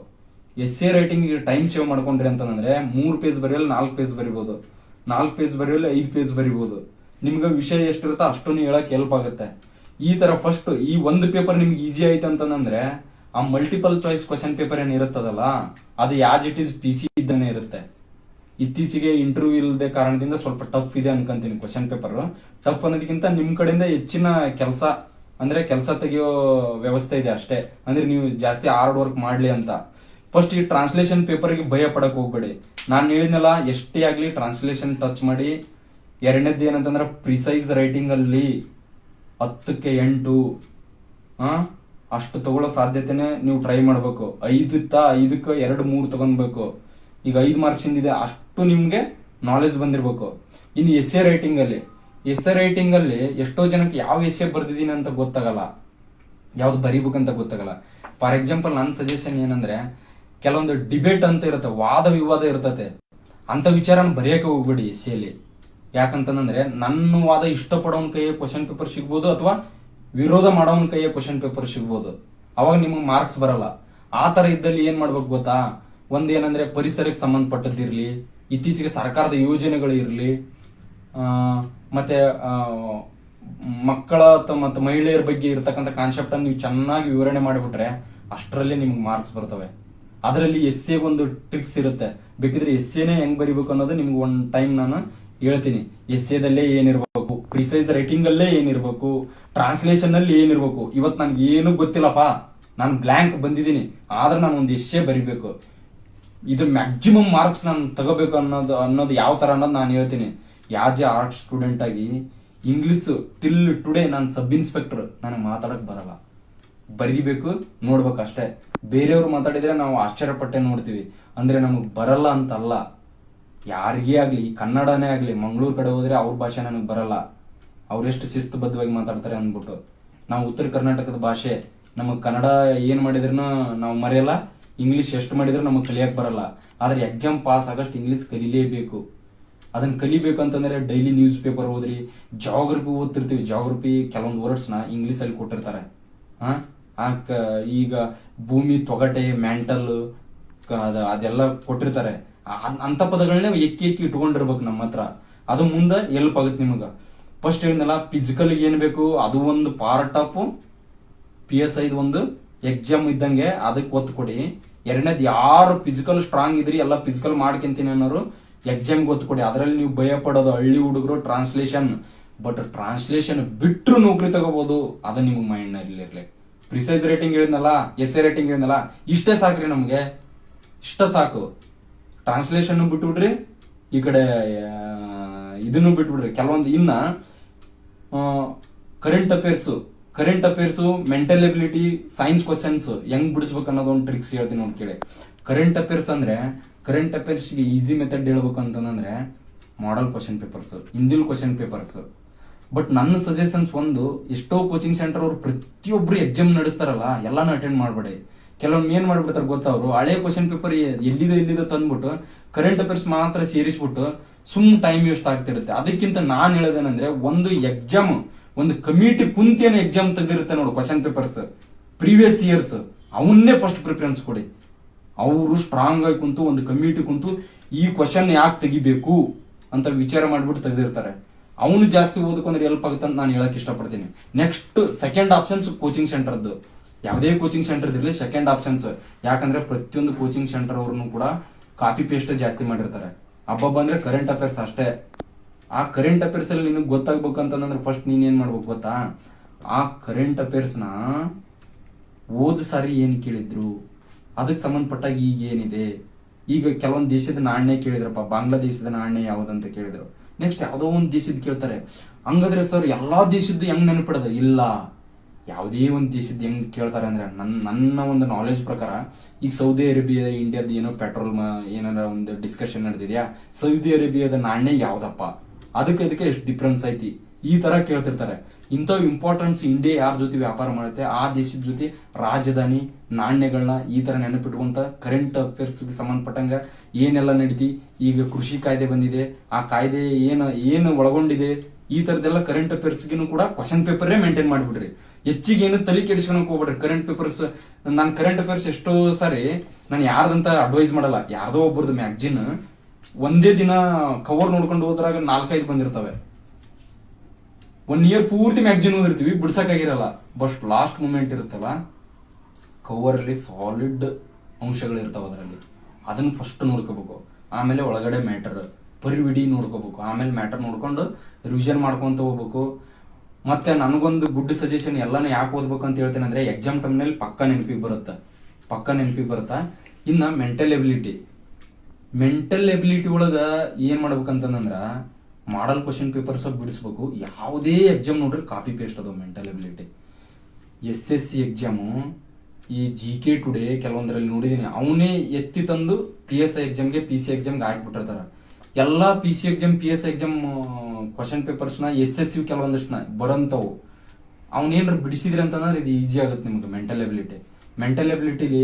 ಎಸ್ ಎ ರೈಟಿಂಗಿಗೆ ಟೈಮ್ ಸೇವ್ ಮಾಡ್ಕೊಂಡ್ರಿ ಅಂತಂದ್ರೆ 3 ಪೇಜ್ ಬರೆಯಲ್ಲ 4 ಪೇಜ್ ಬರಿಬೋದು, 4 ಪೇಜ್ ಬರೆಯಲ್ಲ 5 ಪೇಜ್ ಬರಿಬೋದು. ನಿಮ್ಗೆ ವಿಷಯ ಎಷ್ಟಿರುತ್ತೋ ಅಷ್ಟನ್ನು ಹೇಳಕ್ ಹೆಲ್ಪ್ ಆಗುತ್ತೆ. ಈ ತರ ಫಸ್ಟ್ ಈ ಒಂದು ಪೇಪರ್ ನಿಮ್ಗೆ ಈಸಿ ಆಯ್ತು ಅಂತಂದ್ರೆ ಆ ಮಲ್ಟಿಪಲ್ ಚಾಯ್ಸ್ ಕ್ವಶನ್ ಪೇಪರ್ ಏನ್ ಇರುತ್ತದಲ್ಲ ಅದು ಯಾಸ್ ಇಟ್ ಈಸ್ PC ಇದ್ದಾನೆ ಇರುತ್ತೆ. ಇತ್ತೀಚೆಗೆ ಇಂಟರ್ವ್ಯೂ ಇಲ್ಲದೆ ಕಾರಣದಿಂದ ಸ್ವಲ್ಪ ಟಫ್ ಇದೆ ಅನ್ಕೊಂತೀನಿ ಕ್ವಶನ್ ಪೇಪರ್. ಟಫ್ ಅನ್ನೋದಕ್ಕಿಂತ ನಿಮ್ ಕಡೆಯಿಂದ ಹೆಚ್ಚಿನ ಕೆಲಸ ತೆಗೆಯೋ ವ್ಯವಸ್ಥೆ ಇದೆ ಅಷ್ಟೇ. ಅಂದ್ರೆ ನೀವು ಜಾಸ್ತಿ ಹಾರ್ಡ್ ವರ್ಕ್ ಮಾಡ್ಲಿ ಅಂತ. ಫಸ್ಟ್ ಈ ಟ್ರಾನ್ಸ್ಲೇಷನ್ ಪೇಪರ್ಗೆ ಭಯ ಪಡಕ್ ಹೋಗ್ಬೇಡಿ. ನಾನು ಹೇಳಿದ್ನಲ್ಲ, ಎಷ್ಟೇ ಆಗ್ಲಿ ಟ್ರಾನ್ಸ್ಲೇಷನ್ ಟಚ್ ಮಾಡಿ. ಎರಡನೇದ್ದು ಏನಂತಂದ್ರೆ ಪ್ರಿಸೈಸ್ ರೈಟಿಂಗ್ ಅಲ್ಲಿ 10ಕ್ಕೆ 8 ಅಷ್ಟು ತಗೊಳ್ಳೋ ಸಾಧ್ಯತೆನೆ ನೀವು ಟ್ರೈ ಮಾಡ್ಬೇಕು. 5ಕ್ಕೆ 2, 3 ತಗೊಂಡ್ಬೇಕು. ಈಗ 5 ಮಾರ್ಕ್ಸ್ ಇಂದಿದೆ, ಅಷ್ಟು ನಿಮ್ಗೆ ನಾಲೆಜ್ ಬಂದಿರ್ಬೇಕು. ಇನ್ನು ಎಸ್ ಎ ರೈಟಿಂಗ್ ಅಲ್ಲಿ ಎಷ್ಟೋ ಜನಕ್ಕೆ ಯಾವ ಎಸ್ ಎ ಬರ್ದಿದ್ದೀನಿ ಅಂತ ಗೊತ್ತಾಗಲ್ಲ, ಯಾವ್ದು ಬರೀಬೇಕಂತ ಗೊತ್ತಾಗಲ್ಲ. ಫಾರ್ ಎಕ್ಸಾಂಪಲ್ ನನ್ನ ಸಜೆಷನ್ ಏನಂದ್ರೆ, ಕೆಲವೊಂದು ಡಿಬೇಟ್ ಅಂತ ಇರುತ್ತೆ, ವಾದ ವಿವಾದ ಇರ್ತತೆ, ಅಂತ ವಿಚಾರನ ಬರೆಯಕ್ಕೆ ಹೋಗ್ಬೇಡಿ ಎಸ್ ಎಲ್ಲಿ. ಯಾಕಂತಂದ್ರೆ ನನ್ನ ವಾದ ಇಷ್ಟಪಡೋನ್ ಕೈಯ ಕ್ವಶನ್ ಪೇಪರ್ ಸಿಗ್ಬೋದು, ಅಥವಾ ವಿರೋಧ ಮಾಡೋನ್ ಕೈಯ ಕ್ವಶನ್ ಪೇಪರ್ ಸಿಗ್ಬೋದು. ಅವಾಗ ನಿಮ್ಗೆ ಮಾರ್ಕ್ಸ್ ಬರಲ್ಲ. ಆ ತರ ಇದ್ದಲ್ಲಿ ಏನ್ ಮಾಡ್ಬೇಕು ಗೊತ್ತಾ, ಒಂದೇನಂದ್ರೆ ಪರಿಸರಕ್ಕೆ ಸಂಬಂಧಪಟ್ಟದ್ದಿರ್ಲಿ, ಇತ್ತೀಚೆಗೆ ಸರ್ಕಾರದ ಯೋಜನೆಗಳು ಇರ್ಲಿ, ಮತ್ತೆ ಮಕ್ಕಳ ಮತ್ತು ಮಹಿಳೆಯರ ಬಗ್ಗೆ ಇರತಕ್ಕಂಥ ಕಾನ್ಸೆಪ್ಟ್ ಅನ್ನು ನೀವು ಚೆನ್ನಾಗಿ ವಿವರಣೆ ಮಾಡಿಬಿಟ್ರೆ ಅಷ್ಟರಲ್ಲಿ ನಿಮ್ಗೆ ಮಾರ್ಕ್ಸ್ ಬರ್ತವೆ. ಅದರಲ್ಲಿ ಎಸ್ ಎ ಒಂದು ಟ್ರಿಕ್ಸ್ ಇರುತ್ತೆ. ಬೇಕಿದ್ರೆ ಎಸ್ ಎನೇ ಹೆಂಗ್ ಬರಿಬೇಕು ಅನ್ನೋದು ನಿಮ್ಗೆ ಒಂದ್ ಟೈಮ್ ನಾನು ಹೇಳ್ತೀನಿ. ಎಸ್ ಎದಲ್ಲೇ ಏನಿರ್ಬೇಕು, ಪ್ರಿಸೈಸ್ ರೈಟಿಂಗ್ ಅಲ್ಲೇ ಏನಿರ್ಬೇಕು, ಟ್ರಾನ್ಸ್ಲೇಷನ್ ಅಲ್ಲಿ ಏನಿರ್ಬೇಕು. ಇವತ್ತು ನನ್ಗೆ ಏನು ಗೊತ್ತಿಲ್ಲಪ್ಪ, ನಾನು ಬ್ಲ್ಯಾಂಕ್ ಬಂದಿದ್ದೀನಿ, ಆದ್ರೆ ನಾನು ಒಂದು ಎಸ್ ಎ ಬರಿಬೇಕು, ಇದು ಮ್ಯಾಕ್ಸಿಮಮ್ ಮಾರ್ಕ್ಸ್ ನಾನು ತಗೋಬೇಕು ಅನ್ನೋದು ಯಾವ ತರ ಅನ್ನೋದು ನಾನು ಹೇಳ್ತೀನಿ. ಯಾಜ್ ಎ ಆರ್ಟ್ ಸ್ಟೂಡೆಂಟ್ ಆಗಿ ಇಂಗ್ಲಿಷ್ ಟಿಲ್ ಟುಡೇ ನಾನು ಸಬ್ ಇನ್ಸ್ಪೆಕ್ಟರ್, ನನಗೆ ಮಾತಾಡಕ್ ಬರಲ್ಲ. ಬರೀಬೇಕು, ನೋಡ್ಬೇಕು ಅಷ್ಟೇ. ಬೇರೆಯವ್ರು ಮಾತಾಡಿದ್ರೆ ನಾವು ಆಶ್ಚರ್ಯಪಟ್ಟೆ ನೋಡ್ತೀವಿ. ಅಂದ್ರೆ ನಮಗ್ ಬರಲ್ಲ ಅಂತಲ್ಲ, ಯಾರಿಗೇ ಆಗ್ಲಿ, ಕನ್ನಡನೇ ಆಗ್ಲಿ, ಮಂಗಳೂರು ಕಡೆ ಹೋದ್ರೆ ಅವ್ರ ಭಾಷೆ ನನಗೆ ಬರಲ್ಲ, ಅವ್ರೆಷ್ಟು ಶಿಸ್ತುಬದ್ಧವಾಗಿ ಮಾತಾಡ್ತಾರೆ ಅಂದ್ಬಿಟ್ಟು. ನಾವು ಉತ್ತರ ಕರ್ನಾಟಕದ ಭಾಷೆ, ನಮಗ್ ಕನ್ನಡ ಏನ್ ಮಾಡಿದ್ರು ನಾವು ಮರೆಯಲ್ಲ, ಇಂಗ್ಲಿಷ್ ಎಷ್ಟು ಮಾಡಿದ್ರು ನಮಗ್ ಕಲಿಯಕ್ ಬರಲ್ಲ. ಆದ್ರೆ ಎಕ್ಸಾಮ್ ಪಾಸ್ ಆಗಷ್ಟು ಇಂಗ್ಲಿಷ್ ಕಲಿಲೇಬೇಕು. ಅದನ್ನ ಕಲಿಬೇಕು ಅಂತಂದ್ರೆ ಡೈಲಿ ನ್ಯೂಸ್ ಪೇಪರ್ ಓದ್ರಿ, ಜಾಗ್ರಫಿ ಓದ್ತಿರ್ತೀವಿ. ಜಾಗ್ರಫಿ ಕೆಲವೊಂದು ವರ್ಡ್ಸ್ ನ ಇಂಗ್ಲಿಷ್ ಅಲ್ಲಿ ಕೊಟ್ಟಿರ್ತಾರೆ. ಈಗ ಭೂಮಿ ತೊಗಟೆ, ಮ್ಯಾಂಟಲ್, ಅದೆಲ್ಲ ಕೊಟ್ಟಿರ್ತಾರೆ. ಅಂತ ಪದಗಳನ್ನ ಎಕ್ಕಿ ಇಟ್ಕೊಂಡಿರ್ಬೇಕು ನಮ್ಮ ಹತ್ರ. ಅದು ಮುಂದೆ ಹೆಲ್ಪ್ ಆಗುತ್ತೆ ನಿಮಗ. ಫಸ್ಟ್ ಹೇಳಿದ್ನಲ್ಲ, ಫಿಸಿಕಲ್ ಏನ್ ಬೇಕು, ಅದು ಒಂದು ಪಾರ್ಟ್ ಆಫ್ PSI ಒಂದು ಎಕ್ಸಾಮ್ ಇದ್ದಂಗೆ, ಅದಕ್ಕೆ ಒತ್ತು ಕೊಡಿ. ಎರಡನೇದು, ಯಾರು ಫಿಸಿಕಲ್ ಸ್ಟ್ರಾಂಗ್ ಇದ್ರಿ ಎಲ್ಲ ಫಿಸಿಕಲ್ ಮಾಡ್ಕೊಂತೀನಿ ಅನ್ನೋರು ಎಕ್ಸಾಮ್ಗೆ ಒತ್ತು ಕೊಡಿ. ಅದರಲ್ಲಿ ನೀವು ಭಯ ಪಡೋದು ಹಳ್ಳಿ ಹುಡುಗರು ಟ್ರಾನ್ಸ್ಲೇಷನ್, ಬಟ್ ಟ್ರಾನ್ಸ್ಲೇಷನ್ ಬಿಟ್ಟರು ನೌಕರಿ ತಗೋಬಹುದು. ಅದು ನಿಮ್ಗೆ ಮೈಂಡ್ ನಲ್ಲಿ ಇರ್ಲಿ. ಪ್ರಿಸೈಸ್ ರೇಟಿಂಗ್ ಹೇಳಿದ್ನಲ್ಲ, ಎಸ್ ಎ ರೇಟಿಂಗ್ ಹೇಳಿದ್ನಲ್ಲ, ಇಷ್ಟೇ ಸಾಕ್ರಿ ನಮ್ಗೆ, ಇಷ್ಟ ಸಾಕು. ಟ್ರಾನ್ಸ್ಲೇಷನ್ ಬಿಟ್ಬಿಡ್ರಿ, ಈ ಕಡೆ ಇದನ್ನು ಬಿಟ್ಬಿಡ್ರಿ. ಕೆಲವೊಂದು ಇನ್ನ current affairs, mental ability, science questions ಹೆಂಗ್ ಬಿಡಿಸ್ಬೇಕು ಅನ್ನೋದು ಒಂದು ಟ್ರಿಕ್ಸ್ ಹೇಳ್ತೀನಿ ನೋಡಿ ಕೇಳಿ. ಕರೆಂಟ್ ಅಫೇರ್ಸ್ಗೆ ಈಸಿ ಮೆಥಡ್ ಹೇಳ್ಬೇಕು ಅಂತಂದ್ರೆ ಮಾಡಲ್ ಕ್ವಶನ್ ಪೇಪರ್ಸ್, ಹಿಂದಿಲ್ ಕ್ವಶನ್ ಪೇಪರ್ಸ್. ಬಟ್ ನನ್ನ ಸಜೆಷನ್ಸ್ ಒಂದು, ಎಷ್ಟೋ ಕೋಚಿಂಗ್ ಸೆಂಟರ್ ಅವ್ರು ಪ್ರತಿಯೊಬ್ರು ಎಕ್ಸಾಮ್ ನಡೆಸ್ತಾರಲ್ಲ, ಎಲ್ಲಾನು ಅಟೆಂಡ್ ಮಾಡ್ಬೇಡಿ. ಕೆಲವೊಮ್ಮೆ ಏನ್ ಮಾಡ್ಬಿಡ್ತಾರೆ ಗೊತ್ತಾ, ಅವರು ಹಳೆ ಕ್ವಶನ್ ಪೇಪರ್ ಎಲ್ಲಿದೆ ತಂದ್ಬಿಟ್ಟು ಕರೆಂಟ್ ಅಫೇರ್ಸ್ ಮಾತ್ರ ಸೇರಿಸ್ಬಿಟ್ಟು ಸುಮ್ ಟೈಮ್ ವೇಸ್ಟ್ ಆಗ್ತಿರುತ್ತೆ. ಅದಕ್ಕಿಂತ ನಾನ್ ಹೇಳೋದೇನಂದ್ರೆ, ಒಂದು ಎಕ್ಸಾಮ್, ಒಂದು ಕಮಿಟಿ ಕುಂತಿಯನ್ನ ಎಕ್ಸಾಮ್ ತೆಗೆದಿರುತ್ತೆ ನೋಡು ಕ್ವಶನ್ ಪೇಪರ್ಸ್ ಪ್ರೀವಿಯಸ್ ಇಯರ್ಸ್, ಅವನ್ನೇ ಫಸ್ಟ್ ಪ್ರಿಫರೆನ್ಸ್ ಕೊಡಿ. ಅವರು ಸ್ಟ್ರಾಂಗ್ ಆಗಿ ಕುಂತು ಒಂದು ಕಮಿಟಿ ಕುಂತು ಈ ಕ್ವಶನ್ ಯಾಕೆ ತೆಗಿಬೇಕು ಅಂತ ವಿಚಾರ ಮಾಡ್ಬಿಟ್ಟು ತೆಗೆದಿರ್ತಾರೆ. ಅವನು ಜಾಸ್ತಿ ಓದಕೊಂಡ್ರೆ ಹೆಲ್ಪ್ ಆಗುತ್ತೆ ಅಂತ ನಾನು ಹೇಳಕ್ ಇಷ್ಟಪಡ್ತೀನಿ. ನೆಕ್ಸ್ಟ್ ಸೆಕೆಂಡ್ ಆಪ್ಷನ್ಸ್ ಕೋಚಿಂಗ್ ಸೆಂಟರ್ದು. ಯಾವುದೇ ಕೋಚಿಂಗ್ ಸೆಂಟರ್ ಇರಲಿ, ಸೆಕೆಂಡ್ ಆಪ್ಷನ್ಸ್. ಯಾಕಂದ್ರೆ ಪ್ರತಿಯೊಂದು ಕೋಚಿಂಗ್ ಸೆಂಟರ್ ಅವ್ರನ್ನು ಕೂಡ ಕಾಪಿ ಪೇಸ್ಟ್ ಜಾಸ್ತಿ ಮಾಡಿರ್ತಾರೆ. ಹಬ್ಬ ಅಂದ್ರೆ ಕರೆಂಟ್ ಅಫೇರ್ಸ್ ಅಷ್ಟೇ. ಆ ಕರೆಂಟ್ ಅಫೇರ್ಸ್ ಅಲ್ಲಿ ನಿನಗೆ ಗೊತ್ತಾಗ್ಬೇಕು ಅಂತಂದ್ರೆ ಫಸ್ಟ್ ನೀನ್ ಏನ್ ಮಾಡ್ಬೇಕು ಗೊತ್ತಾ, ಆ ಕರೆಂಟ್ ಅಫೇರ್ಸ್ ನ ಓದ್ ಸಾರಿ ಏನ್ ಕೇಳಿದ್ರು, ಅದಕ್ಕೆ ಸಂಬಂಧಪಟ್ಟಾಗ ಈಗ ಏನಿದೆ. ಈಗ ಕೆಲವೊಂದು ದೇಶದ ನಾಣ್ಯ ಕೇಳಿದ್ರಪ್ಪ, ಬಾಂಗ್ಲಾದೇಶದ ನಾಣ್ಯ ಯಾವ್ದಂತ ಕೇಳಿದ್ರು. ನೆಕ್ಸ್ಟ್ ಯಾವ್ದೋ ಒಂದು ದೇಶದ ಕೇಳ್ತಾರೆ. ಹಂಗಾದ್ರೆ ಸರ್ ಎಲ್ಲಾ ದೇಶದ್ದು ಹೆಂಗ್ ನೆನಪಿಡೋದು? ಇಲ್ಲ, ಯಾವುದೇ ಒಂದು ದೇಶದ ಹೆಂಗ್ ಕೇಳ್ತಾರೆ ಅಂದ್ರೆ, ನನ್ನ ಒಂದು ನಾಲೆಜ್ ಪ್ರಕಾರ, ಈಗ ಸೌದಿ ಅರೇಬಿಯಾ ಇಂಡಿಯಾದ ಏನೋ ಪೆಟ್ರೋಲ್ ಏನಾರ ಒಂದು ಡಿಸ್ಕಷನ್ ನಡೆದಿದ್ಯಾ, ಸೌದಿ ಅರೇಬಿಯಾದ ನಾಣ್ಯ ಯಾವ್ದಪ್ಪ, ಅದಕ್ಕೆ ಎಷ್ಟು ಡಿಫ್ರೆನ್ಸ್ ಐತಿ, ಈ ತರ ಕೇಳ್ತಿರ್ತಾರೆ. ಇಂಥವು ಇಂಪಾರ್ಟೆನ್ಸ್, ಇಂಡಿಯಾ ಯಾರ ಜೊತೆ ವ್ಯಾಪಾರ ಮಾಡುತ್ತೆ ಆ ದೇಶದ ಜೊತೆ ರಾಜಧಾನಿ, ನಾಣ್ಯಗಳನ್ನ ಈ ತರ ನೆನಪಿಟ್ಕೊಂತ ಕರೆಂಟ್ ಅಫೇರ್ಸ್ ಸಂಬಂಧಪಟ್ಟಂಗ ಏನೆಲ್ಲ ನಡೀತಿ. ಈಗ ಕೃಷಿ ಕಾಯ್ದೆ ಬಂದಿದೆ, ಆ ಕಾಯ್ದೆ ಏನು ಒಳಗೊಂಡಿದೆ, ಈ ತರದೆಲ್ಲ ಕರೆಂಟ್ ಅಫೇರ್ಸ್ಗೂ ಕೂಡ ಕ್ವಶನ್ ಪೇಪರೇ ಮೇಂಟೈನ್ ಮಾಡ್ಬಿಡ್ರಿ. ಹೆಚ್ಚಿಗೆ ಏನು ತಲೆ ಕೆಡಿಸ್ಕೊಳಕ್ ಹೋಗ್ಬೇಡ್ರಿ. ಕರೆಂಟ್ ಪೇಪರ್ಸ್, ನಾನು ಕರೆಂಟ್ ಅಫೇರ್ಸ್ ಎಷ್ಟೋ ಸಾರಿ ನಾನು ಯಾರ್ದಂತ ಅಡ್ವೈಸ್ ಮಾಡಲ್ಲ, ಯಾರ್ದೋ ಒಬ್ಬರದು ಮ್ಯಾಗ್ಜಿನ್ ಒಂದೇ ದಿನ ಕವರ್ ನೋಡ್ಕೊಂಡು ಹೋದ್ರಾಗ 4-5 ಬಂದಿರ್ತವೆ. 1 ಇಯರ್ ಪೂರ್ತಿ ಮ್ಯಾಗ್ಜಿನ್ ಓದಿರ್ತೀವಿ, ಬಿಡ್ಸಕ್ಕಾಗಿರಲ್ಲ. ಬಟ್ ಲಾಸ್ಟ್ ಮೂಮೆಂಟ್ ಇರುತ್ತಲ್ಲ, ಕವರ್ ಅಲ್ಲಿ ಸಾಲಿಡ್ ಅಂಶಗಳು ಇರ್ತಾವ ಅದರಲ್ಲಿ, ಅದನ್ನ ಫಸ್ಟ್ ನೋಡ್ಕೋಬೇಕು. ಆಮೇಲೆ ಒಳಗಡೆ ಮ್ಯಾಟರ್ ಪರಿವಿಡಿ ನೋಡ್ಕೋಬೇಕು. ಆಮೇಲೆ ಮ್ಯಾಟರ್ ನೋಡ್ಕೊಂಡು ರಿವಿಷನ್ ಮಾಡ್ಕೊಂತ ಹೋಗ್ಬೇಕು. ಮತ್ತೆ ನನಗೊಂದು ಗುಡ್ ಸಜೆಷನ್, ಎಲ್ಲಾನು ಯಾಕೆ ಓದ್ಬೇಕು ಅಂತ ಹೇಳ್ತೇನೆ ಅಂದ್ರೆ, ಎಕ್ಸಾಮ್ ಟೈಮ್ನಲ್ಲಿ ಪಕ್ಕ ನೆನಪಿಗೆ ಬರುತ್ತಾ. ಇನ್ನ ಮೆಂಟಲ್ ಎಬಿಲಿಟಿ ಒಳಗ ಏನ್ ಮಾಡ್ಬೇಕಂತಂದ್ರ, ಮಾಡಲ್ ಕ್ವಶನ್ ಪೇಪರ್ಸ್ ಬಿಡಿಸ್ಬೇಕು. ಯಾವುದೇ ಎಕ್ಸಾಮ್ ನೋಡ್ರಿ ಕಾಪಿ ಪೇಸ್ಟ್ ಅದು ಮೆಂಟಲ್ ಎಬಿಲಿಟಿ. SSC ಎಕ್ಸಾಮು, ಈ GK ಟುಡೇ ಕೆಲವೊಂದರಲ್ಲಿ ನೋಡಿದೀನಿ, ಅವನೇ ಎತ್ತಿ ತಂದು PSI ಎಕ್ಸಾಮ್ಗೆ PC ಎಕ್ಸಾಮ್ಗೆ ಹಾಕ್ಬಿಟ್ಟಿರ್ತಾರ. ಎಲ್ಲಾ PC exam PSI exam question ಪೇಪರ್ಸ್ನ SSC ಕೆಲವೊಂದಷ್ಟನ್ನ ಬರಂತವು ಅವನೇನ್ರ ಬಿಡಿಸಿದ್ರಿ ಅಂತಂದ್ರೆ ಇದು ಈಸಿ ಆಗುತ್ತೆ ನಿಮ್ಗೆ. ಮೆಂಟಲ್ ಎಬಿಲಿಟಿಲಿ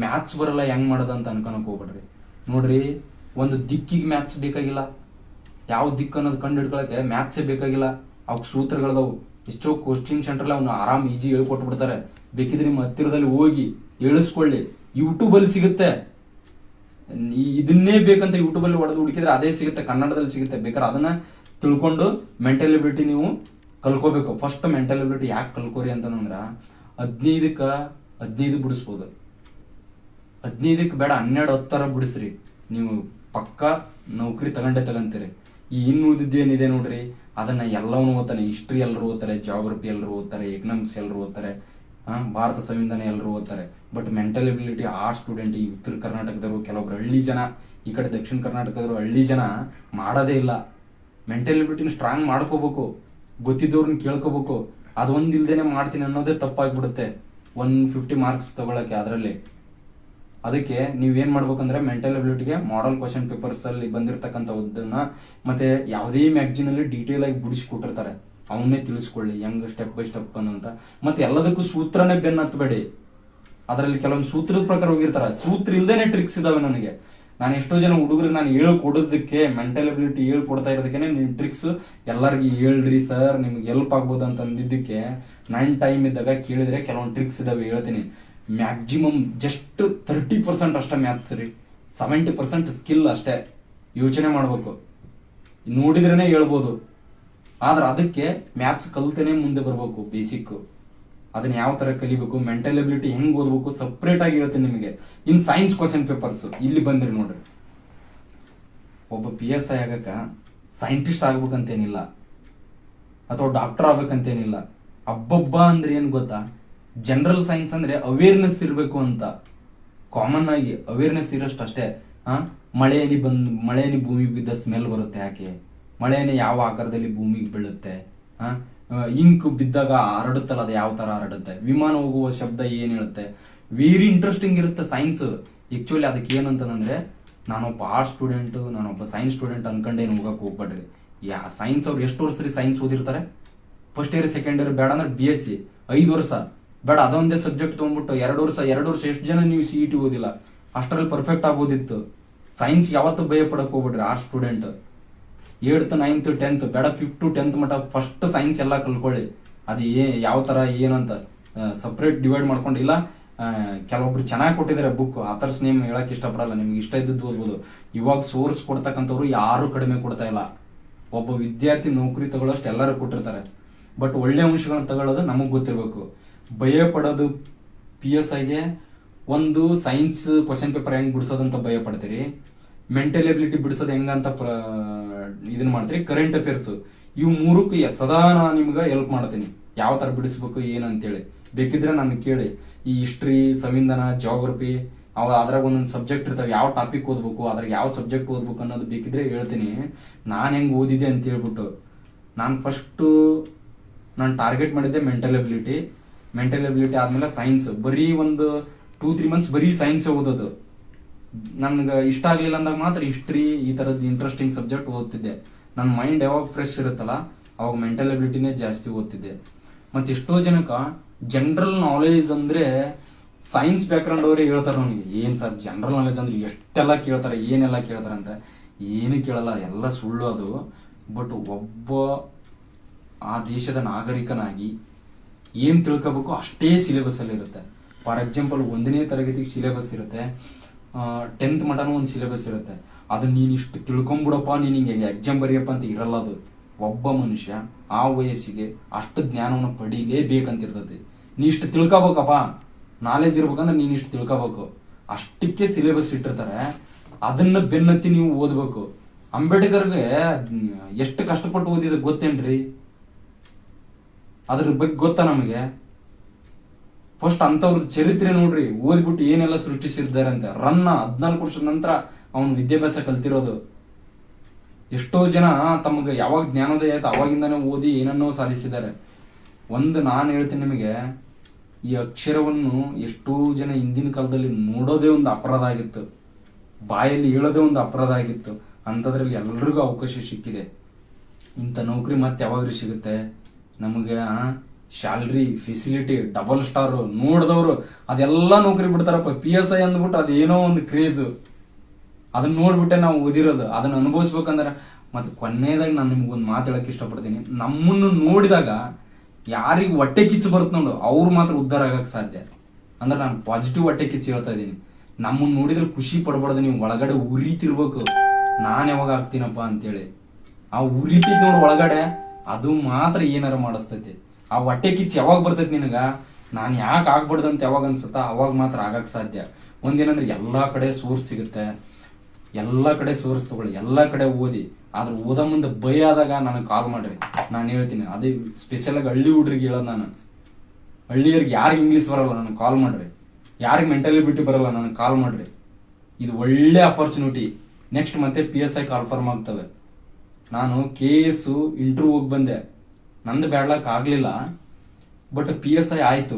ಮ್ಯಾಥ್ಸ್ ಬರಲ್ಲ, ಹೆಂಗ್ ಮಾಡೋದ ಅಂತ ಅನ್ಕೊಳಕ್ ಹೋಗ್ಬೇಡ್ರಿ. ನೋಡ್ರಿ, ಒಂದು ದಿಕ್ಕಿಗೆ ಮ್ಯಾಥ್ಸ್ ಬೇಕಾಗಿಲ್ಲ, ಯಾವ ದಿಕ್ಕು ಅನ್ನೋದು ಕಂಡು ಹಿಡ್ಕೊಳಕ್ಕೆ ಮ್ಯಾಥ್ಸೇ ಬೇಕಾಗಿಲ್ಲ. ಅವಕ್ಕೆ ಸೂತ್ರಗಳದವು. ಎಷ್ಟೋ ಕೋಚಿಂಗ್ ಸೆಂಟ್ರಲ್ಲಿ ಅವ್ನು ಆರಾಮ್ ಈಜಿ ಹೇಳ್ಕೊಟ್ಬಿಡ್ತಾರೆ. ಬೇಕಿದ್ರೆ ನಿಮ್ಮ ಹತ್ತಿರದಲ್ಲಿ ಹೋಗಿ ಹೇಳಿಸ್ಕೊಳ್ಳಿ, ಯೂಟ್ಯೂಬ್ ಅಲ್ಲಿ ಸಿಗುತ್ತೆ. ಇದನ್ನೇ ಬೇಕಂತ ಯೂಟ್ಯೂಬ್ ಅಲ್ಲಿ ಹೊಡೆದು ಹುಡುಕಿದ್ರೆ ಅದೇ ಸಿಗುತ್ತೆ, ಕನ್ನಡದಲ್ಲಿ ಸಿಗುತ್ತೆ. ಬೇಕಾದ್ರೆ ಅದನ್ನ ತಿಳ್ಕೊಂಡು ಮೆಂಟಲ್ ಎಬಿಲಿಟಿ ನೀವು ಕಲ್ಕೋಬೇಕು. ಫಸ್ಟ್ ಮೆಂಟಲ್ ಎಬಿಲಿಟಿ ಯಾಕೆ ಕಲ್ಕೋರಿ ಅಂತಂದ್ರ, 15 ಬಿಡಿಸ್ಬೋದು. 15 ಬೇಡ, 12-10 ಬಿಡಿಸ್ರಿ, ನೀವು ಪಕ್ಕ ನೌಕರಿ ತಗೊಂತೀರಿ. ಈ ಇನ್ನು ಉಳಿದಿದ್ದೇನಿದೆ ನೋಡ್ರಿ, ಅದನ್ನ ಎಲ್ಲವನ್ನೂ ಓದ್ತಾನೆ. ಹಿಸ್ಟ್ರಿ ಎಲ್ಲರೂ ಓದ್ತಾರೆ, ಜಾಗ್ರಫಿ ಎಲ್ಲರೂ ಓದ್ತಾರೆ, ಎಕನಾಮಿಕ್ಸ್ ಎಲ್ಲರೂ ಓದ್ತಾರೆ, ಭಾರತ ಸಂವಿಧಾನ ಎಲ್ಲರೂ ಓದ್ತಾರೆ. ಬಟ್ ಮೆಂಟಲ್ ಎಬಿಲಿಟಿ ಆ ಸ್ಟೂಡೆಂಟ್, ಈ ಉತ್ತರ ಕರ್ನಾಟಕದವರು, ಕೆಲವೊಬ್ರು ಹಳ್ಳಿ ಜನ, ಈ ಕಡೆ ದಕ್ಷಿಣ ಕರ್ನಾಟಕದವರು ಹಳ್ಳಿ ಜನ ಮಾಡೋದೇ ಇಲ್ಲ. ಮೆಂಟಲ್ ಎಬಿಲಿಟಿನ ಸ್ಟ್ರಾಂಗ್ ಮಾಡ್ಕೋಬೇಕು, ಗೊತ್ತಿದ್ದವ್ರನ್ನ ಕೇಳ್ಕೋಬೇಕು. ಅದೊಂದು ಇಲ್ದೇನೆ ಮಾಡ್ತೀನಿ ಅನ್ನೋದೇ ತಪ್ಪಾಗ್ಬಿಡುತ್ತೆ 150 ಮಾರ್ಕ್ಸ್ ತಗೊಳಕ್ಕೆ ಅದರಲ್ಲಿ. ಅದಕ್ಕೆ ನೀವೇನ್ ಮಾಡ್ಬೇಕಂದ್ರೆ, ಮೆಂಟಲ್ ಎಬಿಲಿಟಿಗೆ ಮಾಡಲ್ ಕ್ವಶನ್ ಪೇಪರ್ಸ್ ಅಲ್ಲಿ ಬಂದಿರತಕ್ಕಂಥದ್ದನ್ನ ಮತ್ತೆ ಯಾವುದೇ ಮ್ಯಾಗ್ಜಿನ್ ಅಲ್ಲಿ ಡೀಟೇಲ್ ಆಗಿ ಬಿಡಿಸ್ಕೊಟ್ಟಿರ್ತಾರೆ, ಅವನ್ನೇ ತಿಳಿಸ್ಕೊಳ್ಳಿ ಹೆಂಗ್ ಸ್ಟೆಪ್ ಬೈ ಸ್ಟೆಪ್ ಅಂತ. ಮತ್ತೆ ಎಲ್ಲದಕ್ಕೂ ಸೂತ್ರನೇ ಬೆನ್ನ ಹತ್ತಬೇಡಿ. ಅದರಲ್ಲಿ ಕೆಲವೊಂದು ಸೂತ್ರದ ಪ್ರಕಾರ ಹೋಗಿರ್ತಾರ, ಸೂತ್ರ ಇಲ್ದೇನೆ ಟ್ರಿಕ್ಸ್ ಇದಾವೆ. ನಾನು ಎಷ್ಟೋ ಜನ ಹುಡುಗರಿಗೆ ನಾನು ಹೇಳ್ಕೊಡೋದಕ್ಕೆ, ಮೆಂಟಲ್ ಎಬಿಲಿಟಿ ಹೇಳ್ಕೊಡ್ತಾ ಇರೋದಕ್ಕೆ ನಿಮ್ ಟ್ರಿಕ್ಸ್ ಎಲ್ಲರಿಗೂ ಹೇಳ್ರಿ ಸರ್, ನಿಮ್ಗೆ ಹೆಲ್ಪ್ ಆಗ್ಬೋದು ಅಂತ ಅಂದಿದ್ದಕ್ಕೆ, ನಾನು ಟೈಮ್ ಇದ್ದಾಗ ಕೇಳಿದ್ರೆ ಕೆಲವೊಂದು ಟ್ರಿಕ್ಸ್ ಇದಾವೆ ಹೇಳ್ತೀನಿ. ಮ್ಯಾಕ್ಸಿಮಮ್ ಜಸ್ಟ್ 30% ಅಷ್ಟೇ ಮ್ಯಾಥ್ಸ್ ರೀ, 70% ಸ್ಕಿಲ್ ಅಷ್ಟೇ. ಯೋಚನೆ ಮಾಡ್ಬೇಕು, ನೋಡಿದ್ರೇನೆ ಹೇಳ್ಬೋದು. ಆದ್ರೆ ಅದಕ್ಕೆ ಮ್ಯಾಥ್ಸ್ ಕಲ್ತೇನೆ ಮುಂದೆ ಬರ್ಬೇಕು. ಬೇಸಿಕ್ ಅದನ್ನ ಯಾವ ತರ ಕಲಿಬೇಕು, ಮೆಂಟಲ್ ಎಬಿಲಿಟಿ ಹೆಂಗ್ ಓದ್ಬೇಕು ಸಪ್ರೇಟ್ ಆಗಿ ಹೇಳ್ತೀನಿ ನಿಮಗೆ. ಇನ್ ಸೈನ್ಸ್ ಕ್ವಶನ್ ಪೇಪರ್ಸ್ ಇಲ್ಲಿ ಬಂದ್ರಿ ನೋಡ್ರಿ, ಒಬ್ಬ PSI ಆಗಕ್ಕ ಸೈಂಟಿಸ್ಟ್ ಆಗ್ಬೇಕಂತೇನಿಲ್ಲ, ಅಥವಾ ಡಾಕ್ಟರ್ ಆಗ್ಬೇಕಂತೇನಿಲ್ಲ. ಅಬ್ಬಬ್ಬ ಅಂದ್ರೆ ಏನ್ ಗೊತ್ತಾ, ಜನರಲ್ ಸೈನ್ಸ್ ಅಂದ್ರೆ ಅವೇರ್ನೆಸ್ ಇರಬೇಕು ಅಂತ. ಕಾಮನ್ ಆಗಿ ಅವೇರ್ನೆಸ್ ಇರೋಷ್ಟೇ. ಮಳೆನಿ ಭೂಮಿಗೆ ಬಿದ್ದ ಸ್ಮೆಲ್ ಬರುತ್ತೆ ಯಾಕೆ, ಮಳೆನೇ ಯಾವ ಆಕಾರದಲ್ಲಿ ಭೂಮಿಗೆ ಬೀಳುತ್ತೆ, ಇಂಕ್ ಬಿದ್ದಾಗ ಹರಡುತ್ತಲ್ಲ ಅದು ಯಾವ ತರ ಹರಡುತ್ತೆ, ವಿಮಾನ ಹೋಗುವ ಶಬ್ದ ಏನ್ ಹೇಳುತ್ತೆ. ವೆರಿ ಇಂಟ್ರೆಸ್ಟಿಂಗ್ ಇರುತ್ತೆ ಸೈನ್ಸ್. ಆಕ್ಚುಲಿ ಅದಕ್ಕೆ ಏನಂತಂದ್ರೆ, ನಾನೊಬ್ಬ ಆರ್ಟ್ ಸ್ಟೂಡೆಂಟ್, ನಾನೊಬ್ಬ ಸೈನ್ಸ್ ಸ್ಟೂಡೆಂಟ್ ಅನ್ಕೊಂಡೇನು ಹೋಗಕ್ ಹೋಗ್ಬೇಡ್ರಿ. ಸೈನ್ಸ್ ಅವ್ರು ಎಷ್ಟು ವರ್ಷ ಸೈನ್ಸ್ ಓದಿರ್ತಾರೆ, ಫಸ್ಟ್ ಇಯರ್ ಸೆಕೆಂಡ್ ಇಯರ್ ಬೇಡ ಅಂದ್ರೆ BSc 5 ವರ್ಷ ಬೇಡ, ಅದೊಂದೇ ಸಬ್ಜೆಕ್ಟ್ ತಗೊಂಡ್ಬಿಟ್ಟು 2 ವರ್ಷ ಎಷ್ಟು ಜನ ನೀವು CET ಓದಿಲ್ಲ, ಅಷ್ಟರಲ್ಲಿ ಪರ್ಫೆಕ್ಟ್ ಆಗೋದಿತ್ತು. ಸೈನ್ಸ್ ಯಾವತ್ತೂ ಭಯ ಪಡಕ್ ಹೋಗ್ಬಿಡ್ರಿ. Art student 8th 9th 10th ಬೇಡ, 5th to 10th ಮಟ್ಟ ಫಸ್ಟ್ ಸೈನ್ಸ್ ಎಲ್ಲ ಕಲ್ಕೊಳ್ಳಿ. ಅದು ಯಾವ ತರ ಏನಂತ ಸಪ್ರೇಟ್ ಡಿವೈಡ್ ಮಾಡ್ಕೊಂಡಿಲ್ಲ. ಕೆಲವೊಬ್ರು ಚೆನ್ನಾಗಿ ಕೊಟ್ಟಿದ್ದಾರೆ ಬುಕ್, ಆಥರ್ಸ್ ನೇಮ್ ಹೇಳಕ್ ಇಷ್ಟಪಡಲ್ಲ, ನಿಮ್ಗೆ ಇಷ್ಟ ಇದ್ದದ್ದು ಓದ್ಬೋದು. ಇವಾಗ ಸೋರ್ಸ್ ಕೊಡ್ತಕ್ಕಂಥವ್ರು ಯಾರು ಕಡಿಮೆ ಕೊಡ್ತಾ ಇಲ್ಲ. ಒಬ್ಬ ವಿದ್ಯಾರ್ಥಿ ನೌಕರಿ ತಗೊಳ್ಳೋಷ್ಟು ಎಲ್ಲರೂ ಕೊಟ್ಟಿರ್ತಾರೆ. ಬಟ್ ಒಳ್ಳೆ ಅಂಶಗಳನ್ನ ತಗೊಳ್ಳೋದು ನಮಗ್ ಗೊತ್ತಿರ್ಬೇಕು. ಭಯ ಪಡೋದು PSIಗೆ ಒಂದು ಸೈನ್ಸ್ ಕ್ವಶನ್ ಪೇಪರ್ ಹೆಂಗ್ ಬಿಡಿಸೋದಂತ ಭಯ ಪಡ್ತೀರಿ, ಮೆಂಟಲ್ ಎಬಿಲಿಟಿ ಬಿಡಿಸೋದು ಹೆಂಗಂತ ಇದನ್ನ ಮಾಡ್ತೀರಿ, ಕರೆಂಟ್ ಅಫೇರ್ಸ್, ಇವು 3ಕ್ಕೂ ಸದಾ ನಾನು ನಿಮ್ಗೆ ಹೆಲ್ಪ್ ಮಾಡ್ತೀನಿ ಯಾವ ತರ ಬಿಡಿಸ್ಬೇಕು ಏನು ಅಂತೇಳಿ. ಬೇಕಿದ್ರೆ ನಾನು ಕೇಳಿ. ಈ ಹಿಸ್ಟ್ರಿ, ಸಂವಿಧಾನ, ಜಾಗ್ರಫಿ ಅದ್ರಾಗ ಒಂದೊಂದು ಸಬ್ಜೆಕ್ಟ್ ಇರ್ತಾವೆ, ಯಾವ ಟಾಪಿಕ್ ಓದ್ಬೇಕು, ಅದ್ರಾಗ ಯಾವ ಸಬ್ಜೆಕ್ಟ್ ಓದ್ಬೇಕು ಅನ್ನೋದು ಬೇಕಿದ್ರೆ ಹೇಳ್ತೀನಿ. ನಾನು ಹೆಂಗ್ ಓದಿದೆ ಅಂತ ಹೇಳ್ಬಿಟ್ಟು. ನಾನು ಟಾರ್ಗೆಟ್ ಮಾಡಿದ್ದೆ ಮೆಂಟಲ್ ಎಬಿಲಿಟಿ ಆದ್ಮೇಲೆ ಸೈನ್ಸ್. ಬರೀ ಒಂದು 2-3 ಮಂತ್ಸ್ ಬರೀ ಸೈನ್ಸ್ ಓದೋದು. ನನ್ಗೆ ಇಷ್ಟ ಆಗ್ಲಿಲ್ಲ ಅಂದಾಗ ಮಾತ್ರ ಹಿಸ್ಟ್ರಿ, ಈ ತರದ್ ಇಂಟ್ರೆಸ್ಟಿಂಗ್ ಸಬ್ಜೆಕ್ಟ್ ಓದ್ತಿದ್ದೆ. ನನ್ನ ಮೈಂಡ್ ಯಾವಾಗ ಫ್ರೆಶ್ ಇರುತ್ತಲ್ಲ ಅವಾಗ ಮೆಂಟಲ್ ಎಬಿಲಿಟಿನೇ ಜಾಸ್ತಿ ಓದ್ತಿದ್ದೆ. ಮತ್ತೆ ಎಷ್ಟೋ ಜನಕ್ಕ ಜನರಲ್ ನಾಲೆಜ್ ಅಂದ್ರೆ, ಸೈನ್ಸ್ ಬ್ಯಾಕ್ ಗ್ರೌಂಡ್ ಅವರೇ ಹೇಳ್ತಾರೆ ನನಗೆ, ಏನ್ ಸರ್ ಜನರಲ್ ನಾಲೆಜ್ ಅಂದ್ರೆ ಎಷ್ಟೆಲ್ಲ ಕೇಳ್ತಾರೆ, ಏನೆಲ್ಲ ಕೇಳ್ತಾರೆ ಅಂತ. ಏನು ಕೇಳಲ್ಲ, ಎಲ್ಲ ಸುಳ್ಳು ಅದು. ಬಟ್ ಒಬ್ಬ ಆ ದೇಶದ ನಾಗರಿಕನಾಗಿ ಏನ್ ತಿಳ್ಕೋಬೇಕು ಅಷ್ಟೇ ಸಿಲೆಬಸ್ ಅಲ್ಲಿ ಇರುತ್ತೆ. ಫಾರ್ ಎಕ್ಸಾಂಪಲ್ 1ನೇ ತರಗತಿಗೆ ಸಿಲೆಬಸ್ ಇರುತ್ತೆ, 10th ಮಟನೂ ಒಂದು ಸಿಲೆಬಸ್ ಇರುತ್ತೆ. ಅದನ್ನ ನೀನ್ ಇಷ್ಟು ತಿಳ್ಕೊಂಬಿಡಪ್ಪ, ನೀನ್ ಹಿಂಗೆ ಎಕ್ಸಾಮ್ ಬರೆಯಪ್ಪ ಅಂತ ಇರಲ್ಲ. ಅದು ಒಬ್ಬ ಮನುಷ್ಯ ಆ ವಯಸ್ಸಿಗೆ ಅಷ್ಟು ಜ್ಞಾನವನ್ನು ಪಡೀಲೇಬೇಕಂತಿರ್ತದೆ. ನೀ ಇಷ್ಟು ತಿಳ್ಕೊಬೇಕಪ್ಪ, ನಾಲೆಜ್ ಇರ್ಬೇಕಂದ್ರೆ ನೀನ್ ಇಷ್ಟು ತಿಳ್ಕೊಬೇಕು. ಅಷ್ಟಕ್ಕೆ ಸಿಲೆಬಸ್ ಇಟ್ಟಿರ್ತಾರೆ, ಅದನ್ನ ಬೆನ್ನತ್ತಿ ನೀವು ಓದ್ಬೇಕು. ಅಂಬೇಡ್ಕರ್ಗೆ ಎಷ್ಟು ಕಷ್ಟಪಟ್ಟು ಓದಿದ ಗೊತ್ತೇನ್ರಿ? ಅದ್ರ ಬಗ್ಗೆ ಗೊತ್ತಾ ನಮಗೆ? ಫಸ್ಟ್ ಅಂತವ್ರ ಚರಿತ್ರೆ ನೋಡ್ರಿ, ಓದ್ಬಿಟ್ಟು ಏನೆಲ್ಲ ಸೃಷ್ಟಿಸಿದ್ದಾರೆ ಅಂತ. 14 ವರ್ಷದ ನಂತರ ಅವನು ವಿದ್ಯಾಭ್ಯಾಸ ಕಲ್ತಿರೋದು. ಎಷ್ಟೋ ಜನ ತಮಗೆ ಯಾವಾಗ ಜ್ಞಾನೋದಯ ಆಯ್ತು ಅವಾಗಿಂದಾನೇ ಓದಿ ಏನನ್ನೋ ಸಾಧಿಸಿದ್ದಾರೆ. ನಾನು ಹೇಳ್ತೀನಿ ನಿಮಗೆ, ಈ ಅಕ್ಷರವನ್ನು ಎಷ್ಟೋ ಜನ ಹಿಂದಿನ ಕಾಲದಲ್ಲಿ ನೋಡೋದೇ ಒಂದು ಅಪರಾಧ ಆಗಿತ್ತು, ಬಾಯಲ್ಲಿ ಹೇಳೋದೇ ಒಂದು ಅಪರಾಧ ಆಗಿತ್ತು. ಅಂಥದ್ರಲ್ಲಿ ಎಲ್ರಿಗೂ ಅವಕಾಶ ಸಿಕ್ಕಿದೆ. ಇಂಥ ನೌಕರಿ ಮತ್ತೆ ಯಾವಾಗ್ರಿ ಸಿಗುತ್ತೆ ನಮಗೆ? ಸ್ಯಾಲ್ರಿ, ಫೆಸಿಲಿಟಿ, ಡಬಲ್ ಸ್ಟಾರ್ ನೋಡಿದವರು ಅದೆಲ್ಲ ನೌಕರಿ ಬಿಡ್ತಾರಪ್ಪ. PSI ಅಂದ್ಬಿಟ್ಟು ಅದೇನೋ ಒಂದು ಕ್ರೇಜ್, ಅದನ್ನ ನೋಡ್ಬಿಟ್ಟೆ ನಾವು ಓದಿರೋದು. ಅದನ್ನ ಅನುಭವಿಸ್ಬೇಕಂದ್ರೆ ಮತ್ತೆ ಕೊನೆಯದಾಗಿ ನಾನು ನಿಮ್ಗೊಂದು ಮಾತು ಹೇಳಕ್ ಇಷ್ಟಪಡ್ತೀನಿ. ನಮ್ಮನ್ನು ನೋಡಿದಾಗ ಯಾರಿಗೆ ಹೊಟ್ಟೆ ಕಿಚ್ಚು ಬರುತ್ತೆ ನೋಡು, ಅವ್ರು ಮಾತ್ರ ಉದ್ಧಾರ ಆಗಕ್ ಸಾಧ್ಯ. ಅಂದ್ರೆ ನಾನು ಪಾಸಿಟಿವ್ ಹೊಟ್ಟೆ ಕಿಚ್ಚು ಹೇಳ್ತಾ ಇದ್ದೀನಿ. ನಮ್ಮನ್ನು ನೋಡಿದ್ರೆ ಖುಷಿ ಪಡ್ಬಾರ್ದು, ನೀವು ಒಳಗಡೆ ಉರಿತಿರ್ಬೇಕು, ನಾನು ಯಾವಾಗ ಆಗ್ತೀನಪ್ಪ ಅಂತೇಳಿ. ಆ ಉರಿತಿದ್ ನೋಡು ಒಳಗಡೆ, ಅದು ಮಾತ್ರ ಏನಾರ ಮಾಡಿಸ್ತೈತಿ. ಆ ಹೊಟ್ಟೆ ಕಿಚ್ಚು ಯಾವಾಗ ಬರ್ತೈತಿ ನಿನಗ, ನಾನು ಯಾಕೆ ಆಗ್ಬಾರ್ದು ಅಂತ ಯಾವಾಗ ಅನ್ಸುತ್ತಾ ಅವಾಗ ಮಾತ್ರ ಆಗಕ್ ಸಾಧ್ಯ. ಒಂದೇನಂದ್ರೆ ಎಲ್ಲಾ ಕಡೆ ಸೋರ್ಸ್ ಸಿಗುತ್ತೆ, ಎಲ್ಲಾ ಕಡೆ ಸೋರ್ಸ್ ತಗೊಳ್ಳಿ, ಎಲ್ಲಾ ಕಡೆ ಓದಿ. ಆದ್ರೆ ಓದ ಮುಂದೆ ಭಯ ಆದಾಗ ನನಗೆ ಕಾಲ್ ಮಾಡ್ರಿ, ನಾನು ಹೇಳ್ತೀನಿ. ಅದೇ ಸ್ಪೆಷಲ್ ಆಗಿ ಹಳ್ಳಿ ಹುಡ್ರಿಗೆ ಹೇಳೋದು ನಾನು. ಹಳ್ಳಿಯವ್ರಿಗೆ ಯಾರಿಗೆ ಇಂಗ್ಲೀಷ್ ಬರಲ್ಲ ನನಗೆ ಕಾಲ್ ಮಾಡ್ರಿ, ಯಾರಿಗೆ ಮೆಂಟಲಿಬಿಲಿಟಿ ಬರಲ್ಲ ನನಗೆ ಕಾಲ್ ಮಾಡ್ರಿ. ಇದು ಒಳ್ಳೆ ಅಪರ್ಚುನಿಟಿ. ನೆಕ್ಸ್ಟ್ ಮತ್ತೆ PSI ಕಾಲ್ಫರ್ಮ್ ಆಗ್ತವೆ. ನಾನು KS ಇಂಟರ್ವ್ಯೂ ಹೋಗಿ ಬಂದೆ, ನಂದು ಬ್ಯಾಡ್ಲಕ್ ಆಗ್ಲಿಲ್ಲ, ಬಟ್ PSI ಆಯ್ತು.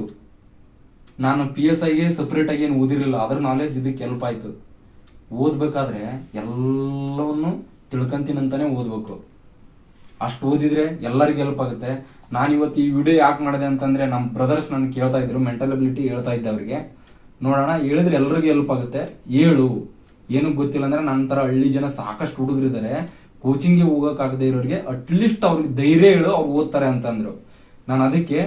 ನಾನು PSIಗೆ ಸಪ್ರೇಟ್ ಆಗಿ ಏನು ಓದಿರಲಿಲ್ಲ, ಅದ್ರ ನಾಲೆಜ್ ಇದಕ್ಕೆ ಹೆಲ್ಪ್ ಆಯ್ತು. ಓದ್ಬೇಕಾದ್ರೆ ಎಲ್ಲವನ್ನು ತಿಳ್ಕಂತೀನಂತಾನೆ ಓದ್ಬೇಕು. ಅಷ್ಟು ಓದಿದ್ರೆ ಎಲ್ಲರಿಗೂ ಹೆಲ್ಪ್ ಆಗುತ್ತೆ. ನಾನು ಇವತ್ತು ಈ ವಿಡಿಯೋ ಯಾಕೆ ಮಾಡಿದೆ ಅಂತಂದ್ರೆ, ನಮ್ಮ ಬ್ರದರ್ಸ್ ನನ್ಗೆ ಕೇಳ್ತಾ ಇದ್ರು, ಮೆಂಟಲ್ ಅಬಿಲಿಟಿ ಹೇಳ್ತಾ ಇದ್ದೆ ಅವ್ರಿಗೆ. ನೋಡೋಣ, ಹೇಳಿದ್ರೆ ಎಲ್ಲರಿಗೂ ಹೆಲ್ಪ್ ಆಗುತ್ತೆ. ಹೇಳು, ಏನು ಗೊತ್ತಿಲ್ಲ ಅಂದ್ರೆ ನಂತರ ಹಳ್ಳಿ ಜನ ಸಾಕಷ್ಟು ಹುಡುಗರಿದ್ದಾರೆ, ಕೋಚಿಂಗ್ಗೆ ಹೋಗಕ್ಕಾಗದೇ ಇರೋರಿಗೆ ಅಟ್ಲೀಸ್ಟ್ ಅವ್ರಿಗೆ ಧೈರ್ಯ ಹೇಳು, ಅವ್ರು ಓದ್ತಾರೆ ಅಂತಂದ್ರು. ನಾನು ಅದಕ್ಕೆ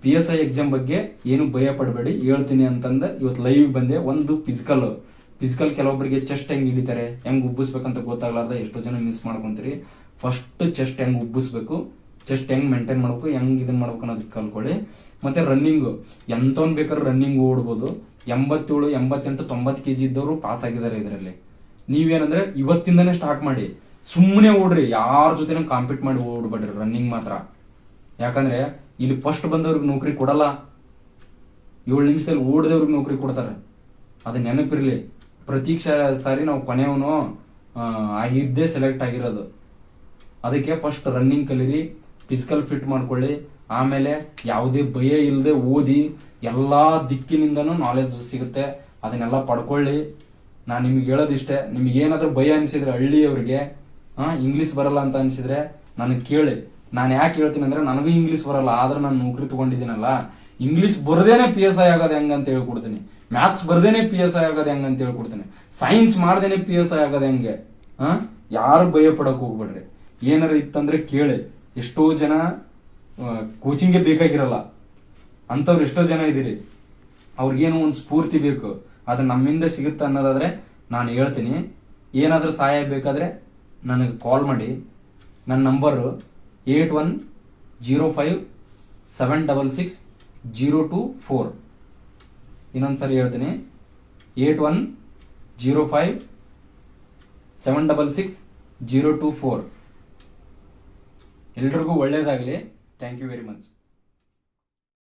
PSI ಎಕ್ಸಾಮ್ ಬಗ್ಗೆ ಏನು ಭಯ ಪಡಬೇಡಿ ಹೇಳ್ತೀನಿ ಅಂತಂದ ಇವತ್ತು ಲೈವ್ ಬಂದೆ. ಒಂದು ಫಿಸಿಕಲ್ ಕೆಲವೊಬ್ಬರಿಗೆ ಚೆಸ್ಟ್ ಹೆಂಗ್ ಹಿಡಿತಾರೆ, ಹೆಂಗ್ ಉಬ್ಬಿಸ್ಬೇಕಂತ ಗೊತ್ತಾಗ್ಲಾರ್ದ ಎಷ್ಟೋ ಜನ ಮಿಸ್ ಮಾಡ್ಕೊಂತೀರಿ. ಫಸ್ಟ್ ಚೆಸ್ಟ್ ಹೆಂಗ್ ಉಬ್ಬಿಸ್ಬೇಕು, ಚೆಸ್ಟ್ ಹೆಂಗ್ ಮೇಂಟೈನ್ ಮಾಡ್ಬೇಕು, ಹೆಂಗ್ ಇದನ್ನ ಮಾಡ್ಬೇಕು ಅನ್ನೋದಕ್ಕೆ ಕಲ್ಕೊಳ್ಳಿ. ಮತ್ತೆ ರನ್ನಿಂಗ್, ಎಂತವನ್ ಬೇಕಾದ್ರೂ ರನ್ನಿಂಗ್ ಓಡ್ಬೋದು. 87, 88, 90 kg ಇದ್ದವರು ಪಾಸ್ ಆಗಿದ್ದಾರೆ ಇದರಲ್ಲಿ. ನೀವೇನಂದ್ರೆ ಇವತ್ತಿಂದಾನೇ ಸ್ಟಾರ್ಟ್ ಮಾಡಿ, ಸುಮ್ಮನೆ ಓಡ್ರಿ, ಯಾರ ಜೊತೆ ಕಾಂಪೀಟ್ ಮಾಡಿ ಓಡ್ಬೇಡ್ರಿ ರನ್ನಿಂಗ್ ಮಾತ್ರ. ಯಾಕಂದ್ರೆ ಇಲ್ಲಿ ಫಸ್ಟ್ ಬಂದವ್ರಿಗೆ ನೌಕರಿ ಕೊಡಲ್ಲ, 7 ನಿಮಿಷದಲ್ಲಿ ಓಡಿದವ್ರಿಗೆ ನೌಕರಿ ಕೊಡ್ತಾರೆ. ಅದು ನೆನಪಿರ್ಲಿ. ಪ್ರತಿ ಸಾರಿ ನಾವು ಕೊನೆಯವನು ಆಗಿದ್ದೇ ಸೆಲೆಕ್ಟ್ ಆಗಿರೋದು. ಅದಕ್ಕೆ ಫಸ್ಟ್ ರನ್ನಿಂಗ್ ಕಲೀರಿ, ಫಿಸಿಕಲ್ ಫಿಟ್ ಮಾಡ್ಕೊಳ್ಳಿ. ಆಮೇಲೆ ಯಾವುದೇ ಭಯ ಇಲ್ಲದೆ ಓದಿ, ಎಲ್ಲಾ ದಿಕ್ಕಿನಿಂದನೂ ನಾಲೆಜ್ ಸಿಗುತ್ತೆ, ಅದನ್ನೆಲ್ಲ ಪಡ್ಕೊಳ್ಳಿ. ನಾನು ನಿಮ್ಗೆ ಹೇಳೋದಿಷ್ಟೇ, ನಿಮ್ಗೆ ಏನಾದ್ರೂ ಭಯ ಅನಿಸಿದ್ರೆ ಹಳ್ಳಿಯವ್ರಿಗೆ ಇಂಗ್ಲಿಷ್ ಬರಲ್ಲ ಅಂತ ಅನ್ಸಿದ್ರೆ ನನಗೆ ಕೇಳಿ. ನಾನು ಯಾಕೆ ಹೇಳ್ತೀನಿ ಅಂದ್ರೆ, ನನಗೂ ಇಂಗ್ಲಿಷ್ ಬರಲ್ಲ, ಆದ್ರೆ ನಾನು ನೌಕರಿ ತಗೊಂಡಿದ್ದೀನಲ್ಲ, ಇಂಗ್ಲಿಷ್ ಬರದೇನೆ PSI ಆಗೋದು ಹೆಂಗಂತ ಹೇಳ್ಕೊಡ್ತೀನಿ, ಮ್ಯಾಥ್ಸ್ ಬರ್ದೇನೆ PSI ಆಗೋದು ಹೆಂಗಂತ ಹೇಳ್ಕೊಡ್ತೀನಿ, ಸೈನ್ಸ್ ಮಾಡ್ದೇನೆ PSI ಆಗೋದು ಹೆಂಗೆ. ಯಾರು ಭಯ ಪಡಕ್ ಹೋಗ್ಬೇಡ್ರಿ. ಏನಾರ ಇತ್ತಂದ್ರೆ ಕೇಳಿ. ಎಷ್ಟೋ ಜನ ಕೋಚಿಂಗ್ಗೆ ಬೇಕಾಗಿರಲ್ಲ, ಅಂತವ್ರು ಎಷ್ಟೋ ಜನ ಇದೀರಿ, ಅವ್ರಿಗೇನು ಒಂದು ಸ್ಫೂರ್ತಿ ಬೇಕು, ಅದು ನಮ್ಮಿಂದ ಸಿಗುತ್ತೆ ಅನ್ನೋದಾದ್ರೆ ನಾನು ಹೇಳ್ತೀನಿ. ಏನಾದ್ರೂ ಸಹಾಯ ಬೇಕಾದ್ರೆ ನನಗೆ ಕಾಲ್ ಮಾಡಿ. ನನ್ನ ನಂಬರು 8105766024. ಇನ್ನೊಂದ್ಸರಿ ಹೇಳ್ತೀನಿ, 8105766024. ಎಲ್ರಿಗೂ ಒಳ್ಳೇದಾಗಲಿ. Thank you very much.